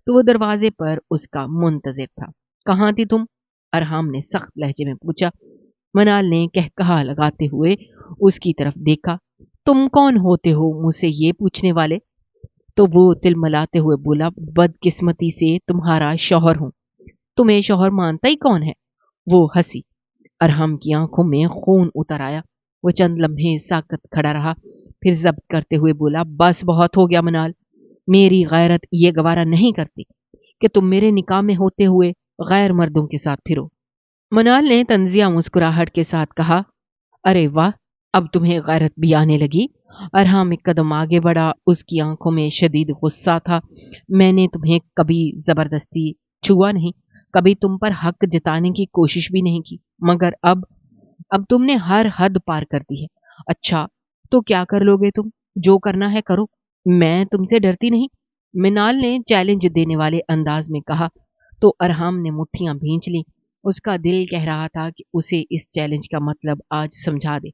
तो वो दरवाजे पर उसका मुंतजिर था। कहाँ थी तुम? अरहम ने सख्त लहजे में पूछा। मनाल ने कहकहा लगाते हुए उसकी तरफ देखा। तुम कौन होते हो मुझसे ये पूछने वाले? तो वो तिलमलाते हुए बोला, बदकिस्मती से तुम्हारा शौहर हूं। तुम्हें शौहर मानता ही कौन है? वो हंसी। अरहम की आंखों में खून उतर आया। वो चंद लम्हे साकत खड़ा रहा, फिर जब्त करते हुए बोला, बस बहुत हो गया मनाल। मेरी गैरत ये गवारा नहीं करती कि तुम मेरे निकाह में होते हुए गैर मर्दों के साथ फिरो। मनाल ने तंजिया मुस्कुराहट के साथ कहा, अरे वाह, अब तुम्हें गैरत भी आने लगी। अरहम एक कदम आगे बढ़ा, उसकी आंखों में शदीद गुस्सा था। मैंने तुम्हें कभी जबरदस्ती छुआ नहीं, कभी तुम पर हक जताने की कोशिश भी नहीं की, मगर अब तुमने हर हद पार कर दी है। अच्छा, तो क्या कर लोगे तुम? जो करना है करो, मैं तुमसे डरती नहीं। मिनाल ने चैलेंज देने वाले अंदाज में कहा। तो अरहम ने मुट्ठियां भींच ली। उसका दिल कह रहा था कि उसे इस चैलेंज का मतलब आज समझा दे,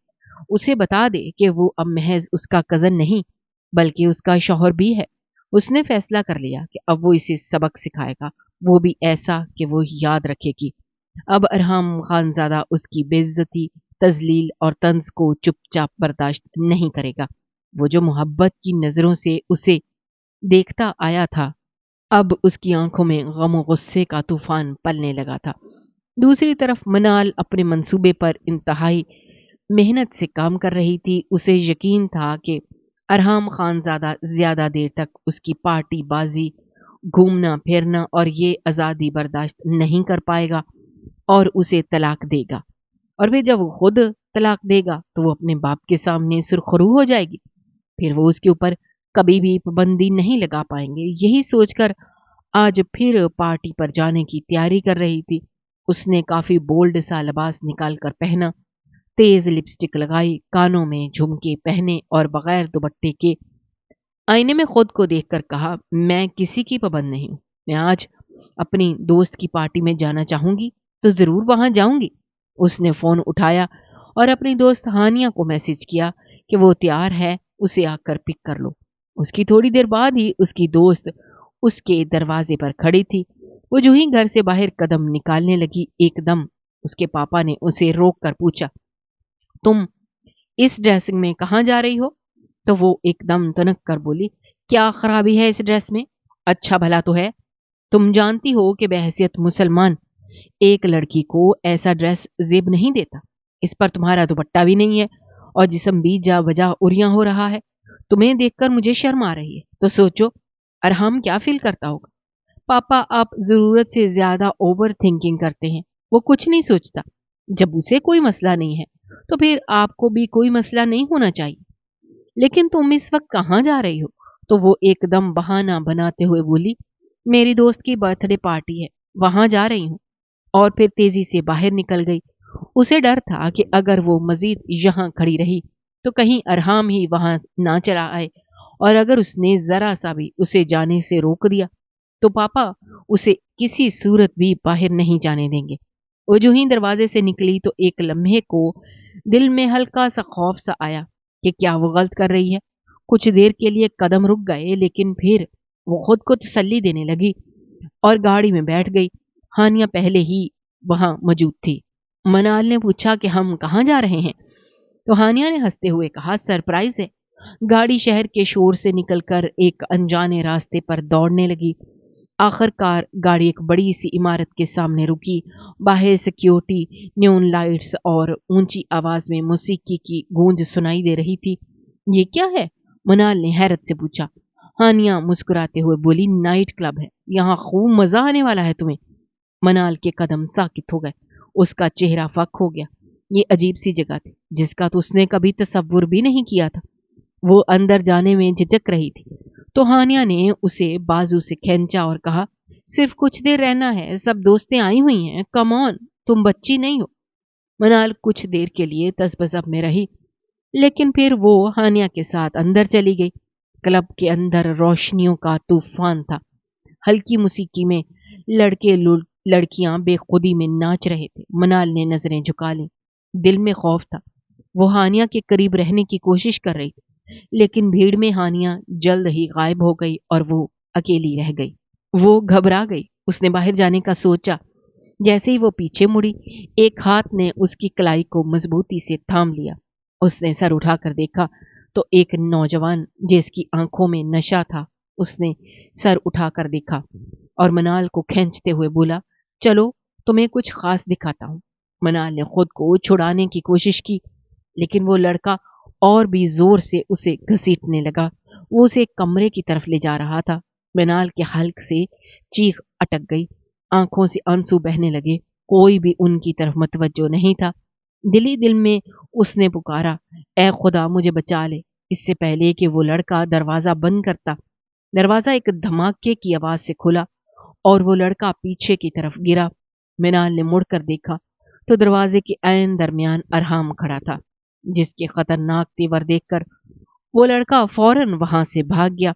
उसे बता दे कि वो अब महज उसका कजन नहीं बल्कि उसका शौहर भी है। उसने फैसला कर लिया कि अब वो इसे सबक सिखाएगा, वो भी ऐसा कि वो याद रखेगी। अब अरहम खानजादा उसकी बेइज्जती, तजलील और तंज को चुपचाप बर्दाश्त नहीं करेगा। वो जो मोहब्बत की नजरों से उसे देखता आया था, अब उसकी आंखों में गम और गुस्से का तूफान पलने लगा था। दूसरी तरफ मनाल अपने मंसूबे पर इंतहाई मेहनत से काम कर रही थी। उसे यकीन था कि अरहम खानजादा ज्यादा देर तक उसकी पार्टी बाजी, घूमना फिरना और ये आज़ादी बर्दाश्त नहीं कर पाएगा और उसे तलाक देगा। और फिर जब वो खुद तलाक देगा तो वो अपने बाप के सामने सुरखरू हो जाएगी। फिर वो उसके ऊपर कभी भी पाबंदी नहीं लगा पाएंगे। यही सोचकर आज फिर पार्टी पर जाने की तैयारी कर रही थी। उसने काफी बोल्ड सा लिबास निकाल कर पहना, तेज लिपस्टिक लगाई, कानों में झुमके पहने और बगैर दुपट्टे के आईने में खुद को देखकर कहा, मैं किसी की पाबंद नहीं हूं। मैं आज अपनी दोस्त की पार्टी में जाना चाहूंगी तो जरूर वहां जाऊंगी। उसने फोन उठाया और अपनी दोस्त हानिया को मैसेज किया कि वो तैयार है, उसे आकर पिक कर लो। उसकी थोड़ी देर बाद ही उसकी दोस्त उसके दरवाजे पर खड़ी थी। वो जो ही घर से बाहर कदम निकालने लगी, एकदम उसके पापा ने उसे रोक कर पूछा, तुम इस ड्रेसिंग में कहाँ जा रही हो? तो वो एकदम तनक कर बोली, क्या खराबी है इस ड्रेस में? अच्छा भला तो है। तुम जानती हो कि बहैसियत मुसलमान एक लड़की को ऐसा ड्रेस जेब नहीं देता। इस पर तुम्हारा दुपट्टा भी नहीं है और जिस्म भी जा बजा उरियां हो रहा है। तुम्हें देखकर मुझे शर्म आ रही है। तो सोचो अरहम क्या फील करता होगा। पापा, आप जरूरत से ज्यादा ओवर थिंकिंग करते हैं। वो कुछ नहीं सोचता। जब उसे कोई मसला नहीं है तो फिर आपको भी कोई मसला नहीं होना चाहिए। लेकिन तुम इस वक्त कहाँ जा रही हो? तो वो एकदम बहाना बनाते हुए बोली, मेरी दोस्त की बर्थडे पार्टी है, वहां जा रही हूँ। और फिर तेजी से बाहर निकल गई। उसे डर था कि अगर वो मजीद यहाँ खड़ी रही तो कहीं अरहम ही वहां ना चला आए, और अगर उसने जरा सा भी उसे जाने से रोक दिया तो पापा उसे किसी सूरत भी बाहर नहीं जाने देंगे। वो जो ही दरवाजे से निकली तो एक लम्हे को दिल में हल्का सा खौफ सा आया कि क्या वो गलत कर रही है। कुछ देर के लिए कदम रुक गए, लेकिन फिर वो खुद को तसल्ली देने लगी और गाड़ी में बैठ गई। हानिया पहले ही वहां मौजूद थी। मनाल ने पूछा कि हम कहाँ जा रहे हैं, तो हानिया ने हंसते हुए कहा, सरप्राइज है। गाड़ी शहर के शोर से निकलकर एक अनजाने रास्ते पर दौड़ने लगी। आखिरकार गाड़ी एक बड़ी सी इमारत के सामने रुकी। बाहर सिक्योरिटी, न्यून लाइट्स और ऊंची आवाज में मौसीकी की गूंज सुनाई दे रही थी। ये क्या है? मनाल ने हैरत से पूछा। हानिया मुस्कुराते हुए बोली, नाइट क्लब है, यहाँ खूब मजा आने वाला है तुम्हें। मनाल के कदम साकित हो गए। उसका चेहरा फक हो गया। ये अजीब सी जगह थी जिसका तो उसने कभी तसव्वुर भी नहीं किया था। वो अंदर जाने में झिझक रही थी, तो हानिया ने उसे बाजू से खींचा और कहा, सिर्फ कुछ देर रहना है, सब दोस्तें आई हुई हैं, कम ऑन, तुम बच्ची नहीं हो। मनाल कुछ देर के लिए तसबसब में रही, लेकिन फिर वो हानिया के साथ अंदर चली गई। क्लब के अंदर रोशनियों का तूफान था। हल्की मौसीकी में लड़के लड़कियां बेखुदी में नाच रहे थे। मनाल ने नजरें झुका ली। दिल में खौफ था। वो हानिया के करीब रहने की कोशिश कर रही थी, लेकिन भीड़ में हानिया जल्द ही गायब हो गई और वो अकेली रह गई। वो घबरा गई। उसने बाहर जाने का सोचा। जैसे ही वो पीछे मुड़ी, एक हाथ ने उसकी कलाई को मजबूती से थाम लिया। उसने सर उठाकर देखा तो एक नौजवान जिसकी आंखों में नशा था, उसने सर उठाकर देखा और मनाल को खींचते हुए बोला, चलो तुम्हें कुछ खास दिखाता हूं। मनाल ने खुद को छुड़ाने की कोशिश की, लेकिन वो लड़का और भी जोर से उसे घसीटने लगा। वो उसे एक कमरे की तरफ ले जा रहा था। मनाल के हल्क से चीख अटक गई। आंखों से आंसू बहने लगे। कोई भी उनकी तरफ मुतवज्जो नहीं था। दिल ही दिल में उसने पुकारा, ए खुदा मुझे बचा ले। इससे पहले कि वो लड़का दरवाजा बंद करता, दरवाजा एक धमाके की आवाज से खुला और वो लड़का पीछे की तरफ गिरा। मिनाल ने मुड़कर देखा तो दरवाजे के ऐन दरमियान अरहाम खड़ा था, जिसके खतरनाक तेवर देखकर वो लड़का फौरन वहां से भाग गया।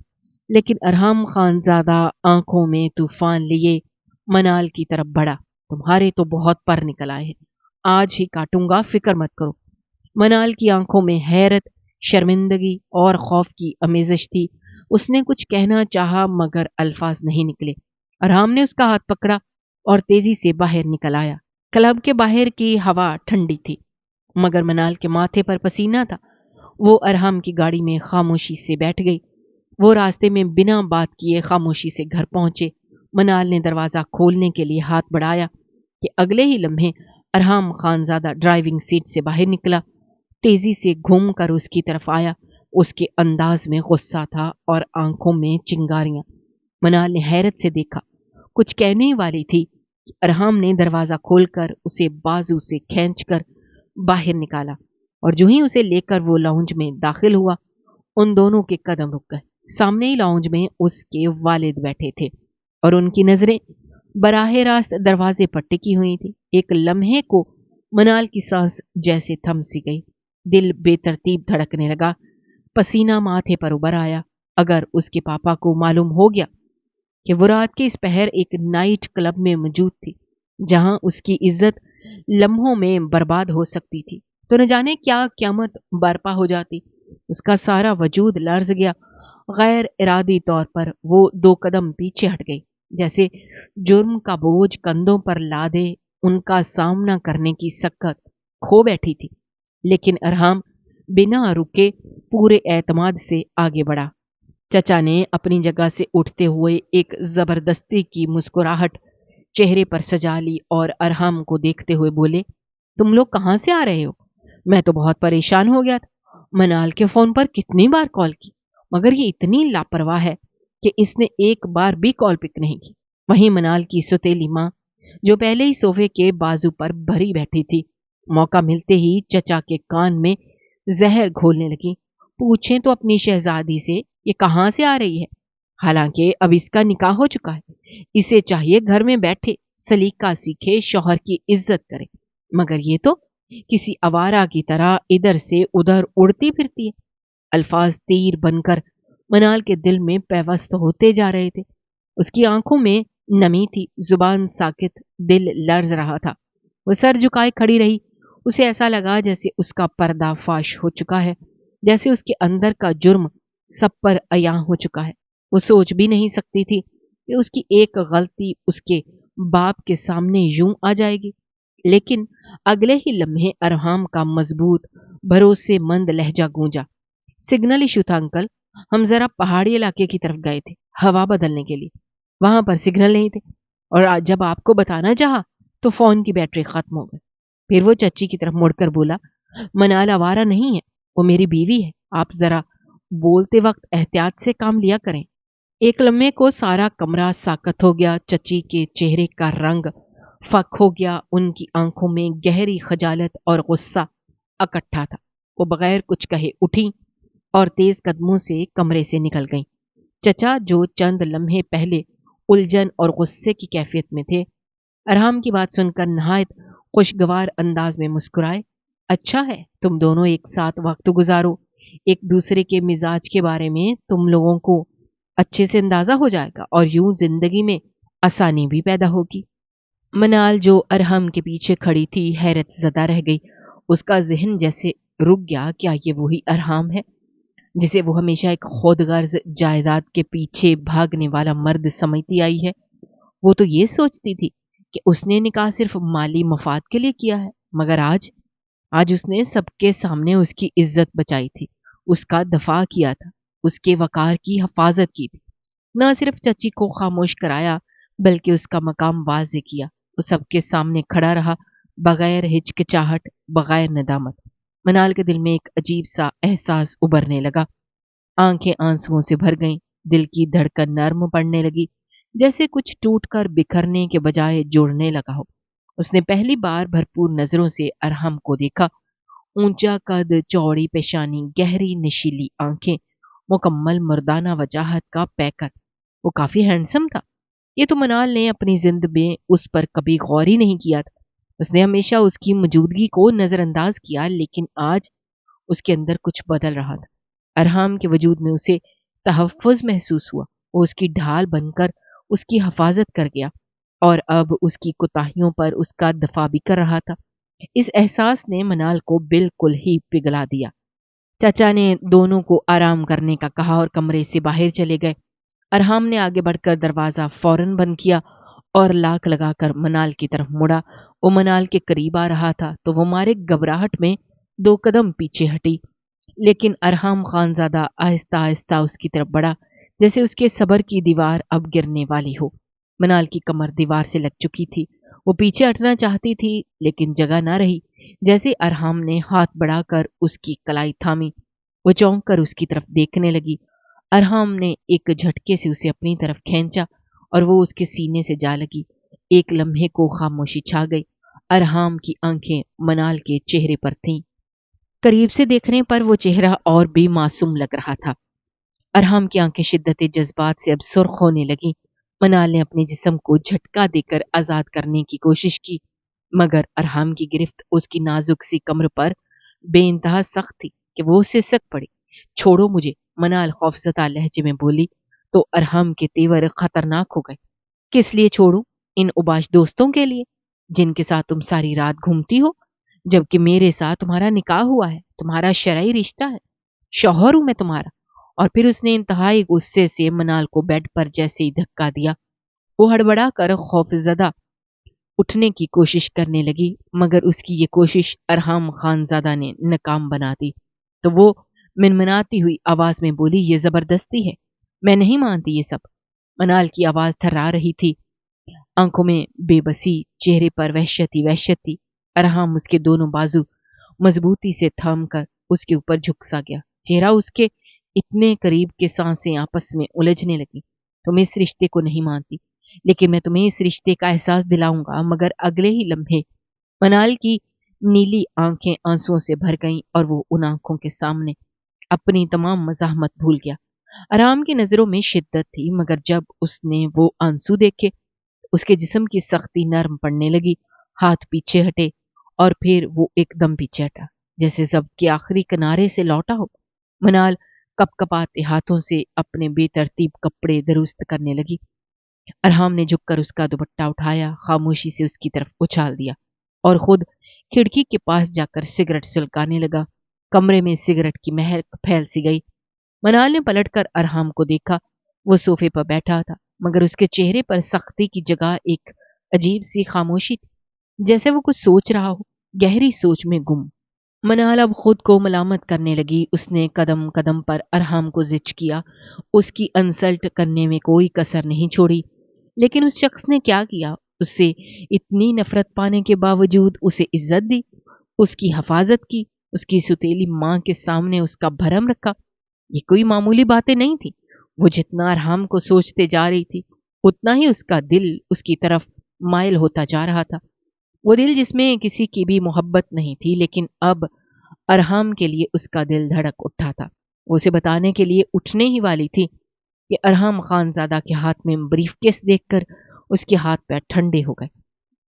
लेकिन अरहाम खानजादा आंखों में तूफान लिए मनाल की तरफ बढ़ा। तुम्हारे तो बहुत पर निकल आए हैं, आज ही काटूंगा, फिक्र मत करो। मनाल की आंखों में हैरत, शर्मिंदगी और खौफ की आमेजिश थी। उसने कुछ कहना चाहा मगर अल्फाज नहीं निकले। अरहाम ने उसका हाथ पकड़ा और तेजी से बाहर निकल आया। क्लब के बाहर की हवा ठंडी थी, मगर मनाल के माथे पर पसीना था। वो अरहाम की गाड़ी में खामोशी से बैठ गई। वो रास्ते में बिना बात किए खामोशी से घर पहुंचे। मनाल ने दरवाजा खोलने के लिए हाथ बढ़ाया कि अगले ही लम्हे अरहाम खानजादा ड्राइविंग सीट से बाहर निकला। तेजी से घूमकर उसकी तरफ आया। उसके अंदाज में गुस्सा था और आंखों में चिंगारियां। मनाल ने हैरत से देखा। कुछ कहने वाली थी कि अरहाम ने दरवाजा खोलकर उसे बाजू से खींचकर बाहर निकाला और जो ही उसे लेकर वो लाउंज में दाखिल हुआ, उन दोनों के कदम रुक गए। सामने ही लाउंज में उसके वालिद बैठे थे और उनकी नजरें बराह रास्त दरवाजे पर टिकी हुई थी। एक लम्हे को मनाल की सांस जैसे थम सी गई। दिल बेतरतीब धड़कने लगा। पसीना माथे पर उबर आया। अगर उसके पापा को मालूम हो गया कि वो रात के इस पहर एक नाइट क्लब में मौजूद थी जहां उसकी इज्जत लम्हों में बर्बाद हो सकती थी, तो न जाने क्या क़यामत बरपा हो जाती। उसका सारा वजूद लर्ज गया। गैर इरादी तौर पर वो 2 कदम पीछे हट गई, जैसे जुर्म का बोझ कंधों पर लादे उनका सामना करने की सकत खो बैठी थी। लेकिन अरहाम बिना रुके पूरे एतमाद से आगे बढ़ा। चचा ने अपनी जगह से उठते हुए एक जबरदस्ती की मुस्कुराहट चेहरे पर सजा ली और अरहाम को देखते हुए बोले, तुम लोग कहाँ से आ रहे हो? मैं तो बहुत परेशान हो गया था। मनाल के फोन पर कितनी बार कॉल की, मगर ये इतनी लापरवाह है कि इसने एक बार भी कॉल पिक नहीं की। वहीं मनाल की सुतेली माँ, जो पहले ही सोफे के बाजू पर भरी बैठी थी, मौका मिलते ही चचा के कान में जहर घोलने लगी। पूछें तो अपनी शहजादी से ये कहाँ से आ रही है? हालांकि अब इसका निकाह हो चुका है। इसे चाहिए घर में बैठे सलीका सीखे, शौहर की इज्जत करे, मगर ये तो किसी आवारा की तरह इधर से उधर उड़ती फिरती है। अल्फाज तीर बनकर मनाल के दिल में पैवस्त होते जा रहे थे। اس کی آنکھوں میں نمی تھی، زبان ساکت، دل لرز رہا تھا۔ وہ سر جھکائے کھڑی رہی۔ اسے ایسا لگا جیسے اس کا پردہ فاش ہو چکا ہے، جیسے اس کے اندر کا جرم سب پر عیاں ہو چکا ہے۔ وہ سوچ بھی نہیں سکتی تھی کہ اس کی ایک غلطی اس کے باپ کے سامنے یوں آ جائے گی۔ لیکن اگلے ہی لمحے ارحام کا مضبوط بھروسے مند لہجہ گونجا۔ سگنل ایشو تھا انکل، ہم ذرا پہاڑی علاقے کی طرف گئے تھے ہوا بدلنے کے لیے، وہاں پر سگنل نہیں تھے، اور آج جب آپ کو بتانا چاہا تو فون کی بیٹری ختم ہو گئی۔ پھر وہ چچی کی طرف مڑ کر بولا، منال آوارہ نہیں ہے، وہ میری بیوی ہے، آپ ذرا بولتے وقت احتیاط سے کام لیا کریں۔ ایک لمحے کو سارا کمرہ ساکت ہو گیا۔ چچی کے چہرے کا رنگ فک ہو گیا، ان کی آنکھوں میں گہری خجالت اور غصہ اکٹھا تھا۔ وہ بغیر کچھ کہے اٹھی اور تیز قدموں سے کمرے سے نکل گئیں۔ چچا جو چند لمحے پہلے الجھن اور غصے کی کیفیت میں تھے، ارحام کی بات سن کر نہایت خوشگوار انداز میں مسکرائے۔ اچھا ہے تم دونوں ایک ساتھ وقت گزارو، ایک دوسرے کے مزاج کے بارے میں تم لوگوں کو اچھے سے اندازہ ہو جائے گا اور یوں زندگی میں آسانی بھی پیدا ہوگی۔ منال جو ارحم کے پیچھے کھڑی تھی حیرت زدہ رہ گئی۔ اس کا ذہن جیسے رک گیا، کیا یہ وہی ارحام ہے جسے وہ ہمیشہ ایک خود غرض جائیداد کے پیچھے بھاگنے والا مرد سمجھتی آئی ہے؟ وہ تو یہ سوچتی تھی کہ اس نے نکاح صرف مالی مفاد کے لیے کیا ہے، مگر آج اس نے سب کے سامنے اس کی عزت بچائی تھی، اس کا دفاع کیا تھا، اس کے وقار کی حفاظت کی تھی۔ نہ صرف چچی کو خاموش کرایا بلکہ اس کا مقام واضح کیا۔ وہ سب کے سامنے کھڑا رہا، بغیر ہچکچاہٹ، بغیر ندامت۔ منال کے دل میں ایک عجیب سا احساس ابھرنے لگا۔ آنکھیں آنسوؤں سے بھر گئیں، دل کی دھڑکن نرم پڑنے لگی، جیسے کچھ ٹوٹ کر بکھرنے کے بجائے جڑنے لگا ہو۔ اس نے پہلی بار بھرپور نظروں سے ارحم کو دیکھا۔ اونچا قد، چوڑی پیشانی، گہری نشیلی آنکھیں، مکمل مردانہ وجاہت کا پیکر۔ وہ کافی ہینڈسم تھا۔ یہ تو منال نے اپنی زندگی میں اس پر کبھی غور ہی نہیں کیا تھا۔ اس نے ہمیشہ اس کی موجودگی کو نظر انداز کیا، لیکن آج اس کے اندر کچھ بدل رہا تھا۔ ارحام کے وجود میں اسے تحفظ محسوس ہوا۔ وہ اس کی ڈھال بن کر اس کی حفاظت کر گیا اور اب اس کی کوتاہیوں پر اس کا دفاع بھی کر رہا تھا۔ اس احساس نے منال کو بالکل ہی پگھلا دیا۔ چچا نے دونوں کو آرام کرنے کا کہا اور کمرے سے باہر چلے گئے۔ ارحام نے آگے بڑھ کر دروازہ فوراً بند کیا اور لاک لگا کر منال کی طرف مڑا۔ وہ منال کے قریب آ رہا تھا تو وہ مارے گھبراہٹ میں 2 قدم پیچھے ہٹی، لیکن ارحام خانزادہ آہستہ آہستہ اس کی طرف بڑھا، جیسے اس کے صبر کی دیوار اب گرنے والی ہو۔ منال کی کمر دیوار سے لگ چکی تھی۔ وہ پیچھے ہٹنا چاہتی تھی لیکن جگہ نہ رہی۔ جیسے ارحام نے ہاتھ بڑھا کر اس کی کلائی تھامی، وہ چونک کر اس کی طرف دیکھنے لگی۔ ارحام نے ایک جھٹکے سے اسے اپنی طرف کھینچا اور وہ اس کے سینے سے جا لگی۔ ایک لمحے کو خاموشی چھا گئی۔ ارحام کی آنکھیں منال کے چہرے پر تھیں۔ قریب سے دیکھنے پر وہ چہرہ اور بھی معصوم لگ رہا تھا۔ ارحام کی آنکھیں شدت جذبات سے اب سرخ ہونے لگیں۔ منال نے اپنے جسم کو جھٹکا دے کر آزاد کرنے کی کوشش کی، مگر ارحام کی گرفت اس کی نازک سی کمر پر بے انتہا سخت تھی کہ وہ اسے سک پڑی۔ چھوڑو مجھے، منال خوفزدہ لہجے میں بولی تو ارحام کے تیور خطرناک ہو گئے۔ کس لیے چھوڑوں؟ ان اوباش دوستوں کے لیے جن کے ساتھ تم ساری رات گھومتی ہو، جبکہ میرے ساتھ تمہارا نکاح ہوا ہے، تمہارا شرعی رشتہ ہے، شوہر ہوں میں تمہارا۔ اور پھر اس نے انتہائی غصے سے منال کو بیڈ پر جیسے ہی دھکا دیا، وہ ہڑبڑا کر خوف زدہ اٹھنے کی کوشش کرنے لگی، مگر اس کی یہ کوشش ارحام خانزادہ نے ناکام بنا دی۔ تو وہ منمناتی ہوئی آواز میں بولی، یہ زبردستی ہے، میں نہیں مانتی یہ سب۔ منال کی آواز تھرا رہی تھی، آنکھوں میں بے بسی، چہرے پر وحشت ہی وحشت تھی۔ ارحام اس کے دونوں بازو مضبوطی سے تھام کر اس کے اوپر جھک سا گیا، چہرہ اس کے اتنے قریب کہ سانسیں آپس میں الجھنے لگی۔ تم اس رشتے کو نہیں مانتی، لیکن میں تمہیں اس رشتے کا احساس دلاؤں گا۔ مگر اگلے ہی لمحے منال کی نیلی آنکھیں آنسوؤں سے بھر گئیں اور وہ ان آنکھوں کے سامنے اپنی تمام مزاحمت بھول گیا۔ ارحام کی نظروں میں شدت تھی، مگر جب اس نے وہ آنسو دیکھے اس کے جسم کی سختی نرم پڑنے لگی۔ ہاتھ پیچھے ہٹے اور پھر وہ ایک دم پیچھے ہٹا، جیسے ضبط کے آخری کنارے سے لوٹا ہو۔ منال کپ کپاتے ہاتھوں سے اپنے بے ترتیب کپڑے درست کرنے لگی۔ ارحام نے جھک کر اس کا دوپٹہ اٹھایا، خاموشی سے اس کی طرف اچھال دیا اور خود کھڑکی کے پاس جا کر سگریٹ سلکانے لگا۔ کمرے میں سگریٹ کی مہک پھیل سی گئی۔ منال نے پلٹ کر ارحام کو دیکھا۔ وہ صوفے پر بیٹھا تھا مگر اس کے چہرے پر سختی کی جگہ ایک عجیب سی خاموشی تھی، جیسے وہ کچھ سوچ رہا ہو، گہری سوچ میں گم۔ منال اب خود کو ملامت کرنے لگی۔ اس نے قدم قدم پر ارحام کو زچ کیا، اس کی انسلٹ کرنے میں کوئی کسر نہیں چھوڑی، لیکن اس شخص نے کیا کیا؟ اس سے اتنی نفرت پانے کے باوجود اسے عزت دی، اس کی حفاظت کی، اس کی ستیلی ماں کے سامنے اس کا بھرم رکھا۔ یہ کوئی معمولی باتیں نہیں تھی۔ وہ جتنا ارحام کو سوچتے جا رہی تھی اتنا ہی اس کا دل اس کی طرف مائل ہوتا جا رہا تھا۔ وہ دل جس میں کسی کی بھی محبت نہیں تھی، لیکن اب ارحام کے لیے اس کا دل دھڑک اٹھا تھا۔ وہ اسے بتانے کے لیے اٹھنے ہی والی تھی کہ ارحام خانزادہ کے ہاتھ میں بریف کیس دیکھ کر اس کے ہاتھ پیر ٹھنڈے ہو گئے۔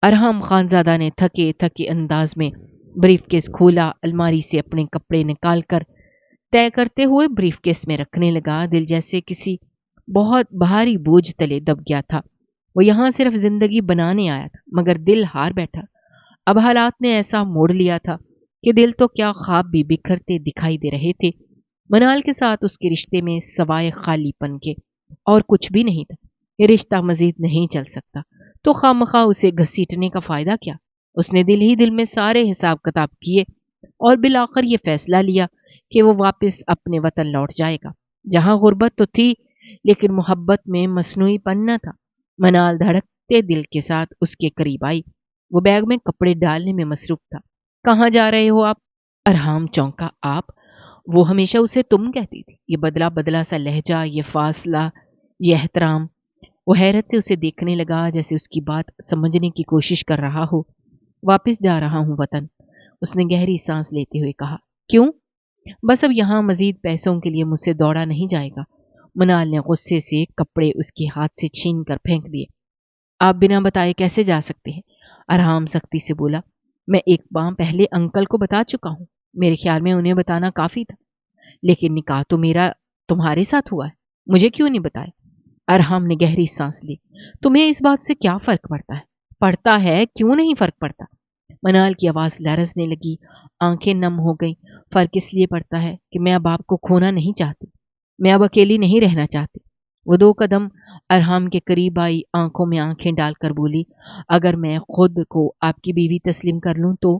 ارحام خانزادہ نے تھکے تھکے انداز میں بریف کیس کھولا، الماری سے اپنے کپڑے نکال کر طے کرتے ہوئے بریف کیس میں رکھنے لگا۔ دل جیسے کسی بہت بھاری بوجھ تلے دب گیا تھا۔ وہ یہاں صرف زندگی بنانے آیا تھا مگر دل ہار بیٹھا۔ اب حالات نے ایسا موڑ لیا تھا کہ دل تو کیا خواب بھی بکھرتے دکھائی دے رہے تھے۔ منال کے ساتھ اس کے رشتے میں سوائے خالی پن کے اور کچھ بھی نہیں تھا۔ یہ رشتہ مزید نہیں چل سکتا تو خواہ اسے گھسیٹنے کا فائدہ کیا؟ اس نے دل ہی دل میں سارے حساب کتاب کیے اور بالآخر یہ فیصلہ لیا کہ وہ واپس اپنے وطن لوٹ جائے گا، جہاں غربت تو تھی لیکن محبت میں مصنوعی پن نہ تھا۔ منال دھڑکتے دل کے ساتھ اس کے قریب آئی۔ وہ بیگ میں کپڑے ڈالنے میں مصروف تھا۔ کہاں جا رہے ہو آپ؟ ارحام چونکا۔ آپ؟ وہ ہمیشہ اسے تم کہتی تھی۔ یہ بدلا بدلا سا لہجہ، یہ فاصلہ، یہ احترام۔ وہ حیرت سے اسے دیکھنے لگا جیسے اس کی بات سمجھنے کی کوشش کر رہا ہو۔ واپس جا رہا ہوں وطن، اس نے گہری سانس لیتے ہوئے کہا۔ کیوں؟ بس اب یہاں مزید پیسوں کے لیے مجھ سے دوڑا نہیں جائے گا۔ منال نے غصے سے کپڑے اس کے ہاتھ سے چھین کر پھینک دیے۔ آپ بنا بتائے کیسے جا سکتے ہیں؟ ارحام سختی سے بولا۔ میں ایک ماہ پہلے انکل کو بتا چکا ہوں، میرے خیال میں انہیں بتانا کافی تھا، لیکن نکاح تو میرا تمہارے ساتھ ہوا ہے، مجھے کیوں نہیں بتایا؟ ارحام نے گہری سانس لی۔ تمہیں اس بات سے کیا فرق پڑتا ہے؟ پڑتا ہے، کیوں نہیں فرق پڑتا؟ منال کی آواز لرزنے لگی، آنکھیں نم ہو گئیں۔ فرق اس لیے پڑتا ہے کہ میں اب آپ کو کھونا نہیں چاہتی، میں اب اکیلی نہیں رہنا چاہتی۔ وہ 2 قدم ارحام کے قریب آئی، آنکھوں میں آنکھیں ڈال کر بولی، اگر میں خود کو آپ کی بیوی تسلیم کر لوں تو؟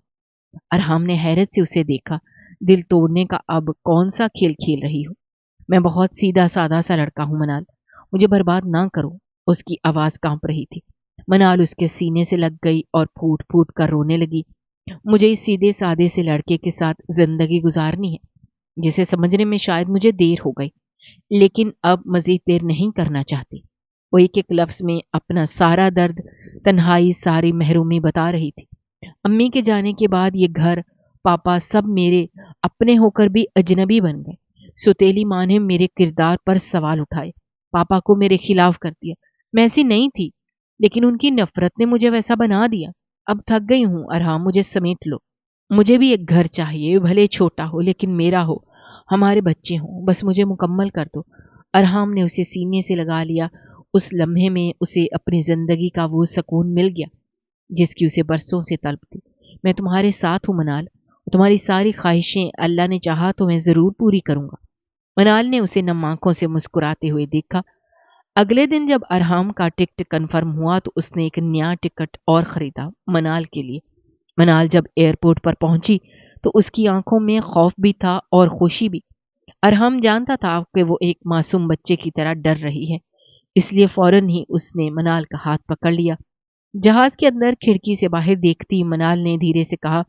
ارحام نے حیرت سے اسے دیکھا۔ دل توڑنے کا اب کون سا کھیل کھیل رہی ہو؟ میں بہت سیدھا سادہ سا لڑکا ہوں منال، مجھے برباد نہ کرو۔ اس کی آواز کانپ رہی تھی۔ منال اس کے سینے سے لگ گئی اور پھوٹ پھوٹ کر رونے لگی۔ مجھے اس سیدھے سادے سے لڑکے کے ساتھ زندگی گزارنی ہے جسے سمجھنے میں شاید مجھے دیر ہو گئی، لیکن اب مزید دیر نہیں کرنا چاہتی۔ وہ ایک ایک لفظ میں اپنا سارا درد، تنہائی، ساری محرومی بتا رہی تھی۔ امی کے جانے کے بعد یہ گھر، پاپا، سب میرے اپنے ہو کر بھی اجنبی بن گئے۔ ستیلی ماں نے میرے کردار پر سوال اٹھائے، پاپا کو میرے خلاف کر دیا۔ میں ایسی نہیں تھی، لیکن ان کی نفرت نے مجھے ویسا بنا دیا۔ اب تھک گئی ہوں ارحام، مجھے سمیٹ لو۔ مجھے بھی ایک گھر چاہیے، بھلے چھوٹا ہو لیکن میرا ہو، ہمارے بچے ہوں، بس مجھے مکمل کر دو۔ ارحام نے اسے سینے سے لگا لیا۔ اس لمحے میں اسے اپنی زندگی کا وہ سکون مل گیا جس کی اسے برسوں سے طلب تھی۔ میں تمہارے ساتھ ہوں منال، تمہاری ساری خواہشیں اللہ نے چاہا تو میں ضرور پوری کروں گا۔ منال نے اسے نم آنکھوں سے مسکراتے ہوئے دیکھا۔ اگلے دن جب ارحام کا ٹکٹ کنفرم ہوا تو اس نے ایک نیا ٹکٹ اور خریدا منال کے لیے۔ منال جب ایئرپورٹ پر پہنچی تو اس کی آنکھوں میں خوف بھی تھا اور خوشی بھی۔ ارحام جانتا تھا کہ وہ ایک معصوم بچے کی طرح ڈر رہی ہے، اس لیے فوراً ہی اس نے منال کا ہاتھ پکڑ لیا۔ جہاز کے اندر کھڑکی سے باہر دیکھتی منال نے دھیرے سے کہا،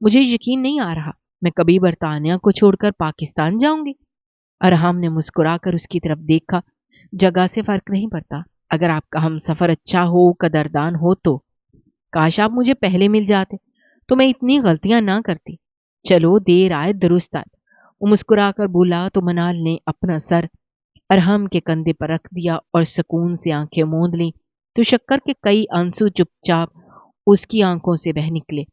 مجھے یقین نہیں آ رہا میں کبھی برطانیہ کو چھوڑ کر پاکستان جاؤں گی۔ ارحام نے مسکرا کر اس کی طرف دیکھا۔ جگہ سے فرق نہیں پڑتا، اگر آپ کا ہم سفر اچھا ہو، قدردان ہو تو۔ کاش آپ مجھے پہلے مل جاتے تو میں اتنی غلطیاں نہ کرتی۔ چلو دیر آئے درست آئے، وہ مسکرا کر بولا تو منال نے اپنا سر ارحام کے کندھے پر رکھ دیا اور سکون سے آنکھیں موند لیں تو شکر کے کئی آنسو چپ چاپ اس کی آنکھوں سے بہہ نکلے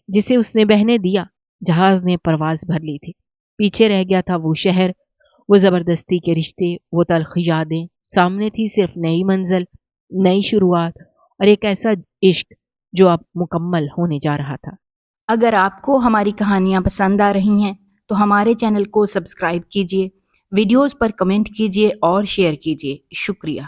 جسے اس نے بہنے دیا۔ جہاز نے پرواز بھر لی تھی، پیچھے رہ گیا تھا وہ شہر، وہ زبردستی کے رشتے، وہ تلخ یادیں، سامنے تھی صرف نئی منزل۔ نئی شروعات اور ایک ایسا عشق جو اب مکمل ہونے جا رہا تھا۔ اگر آپ کو ہماری کہانیاں پسند آ رہی ہیں تو ہمارے چینل کو سبسکرائب کیجیے، ویڈیوز پر کمنٹ کیجیے اور شیئر کیجیے۔ شکریہ۔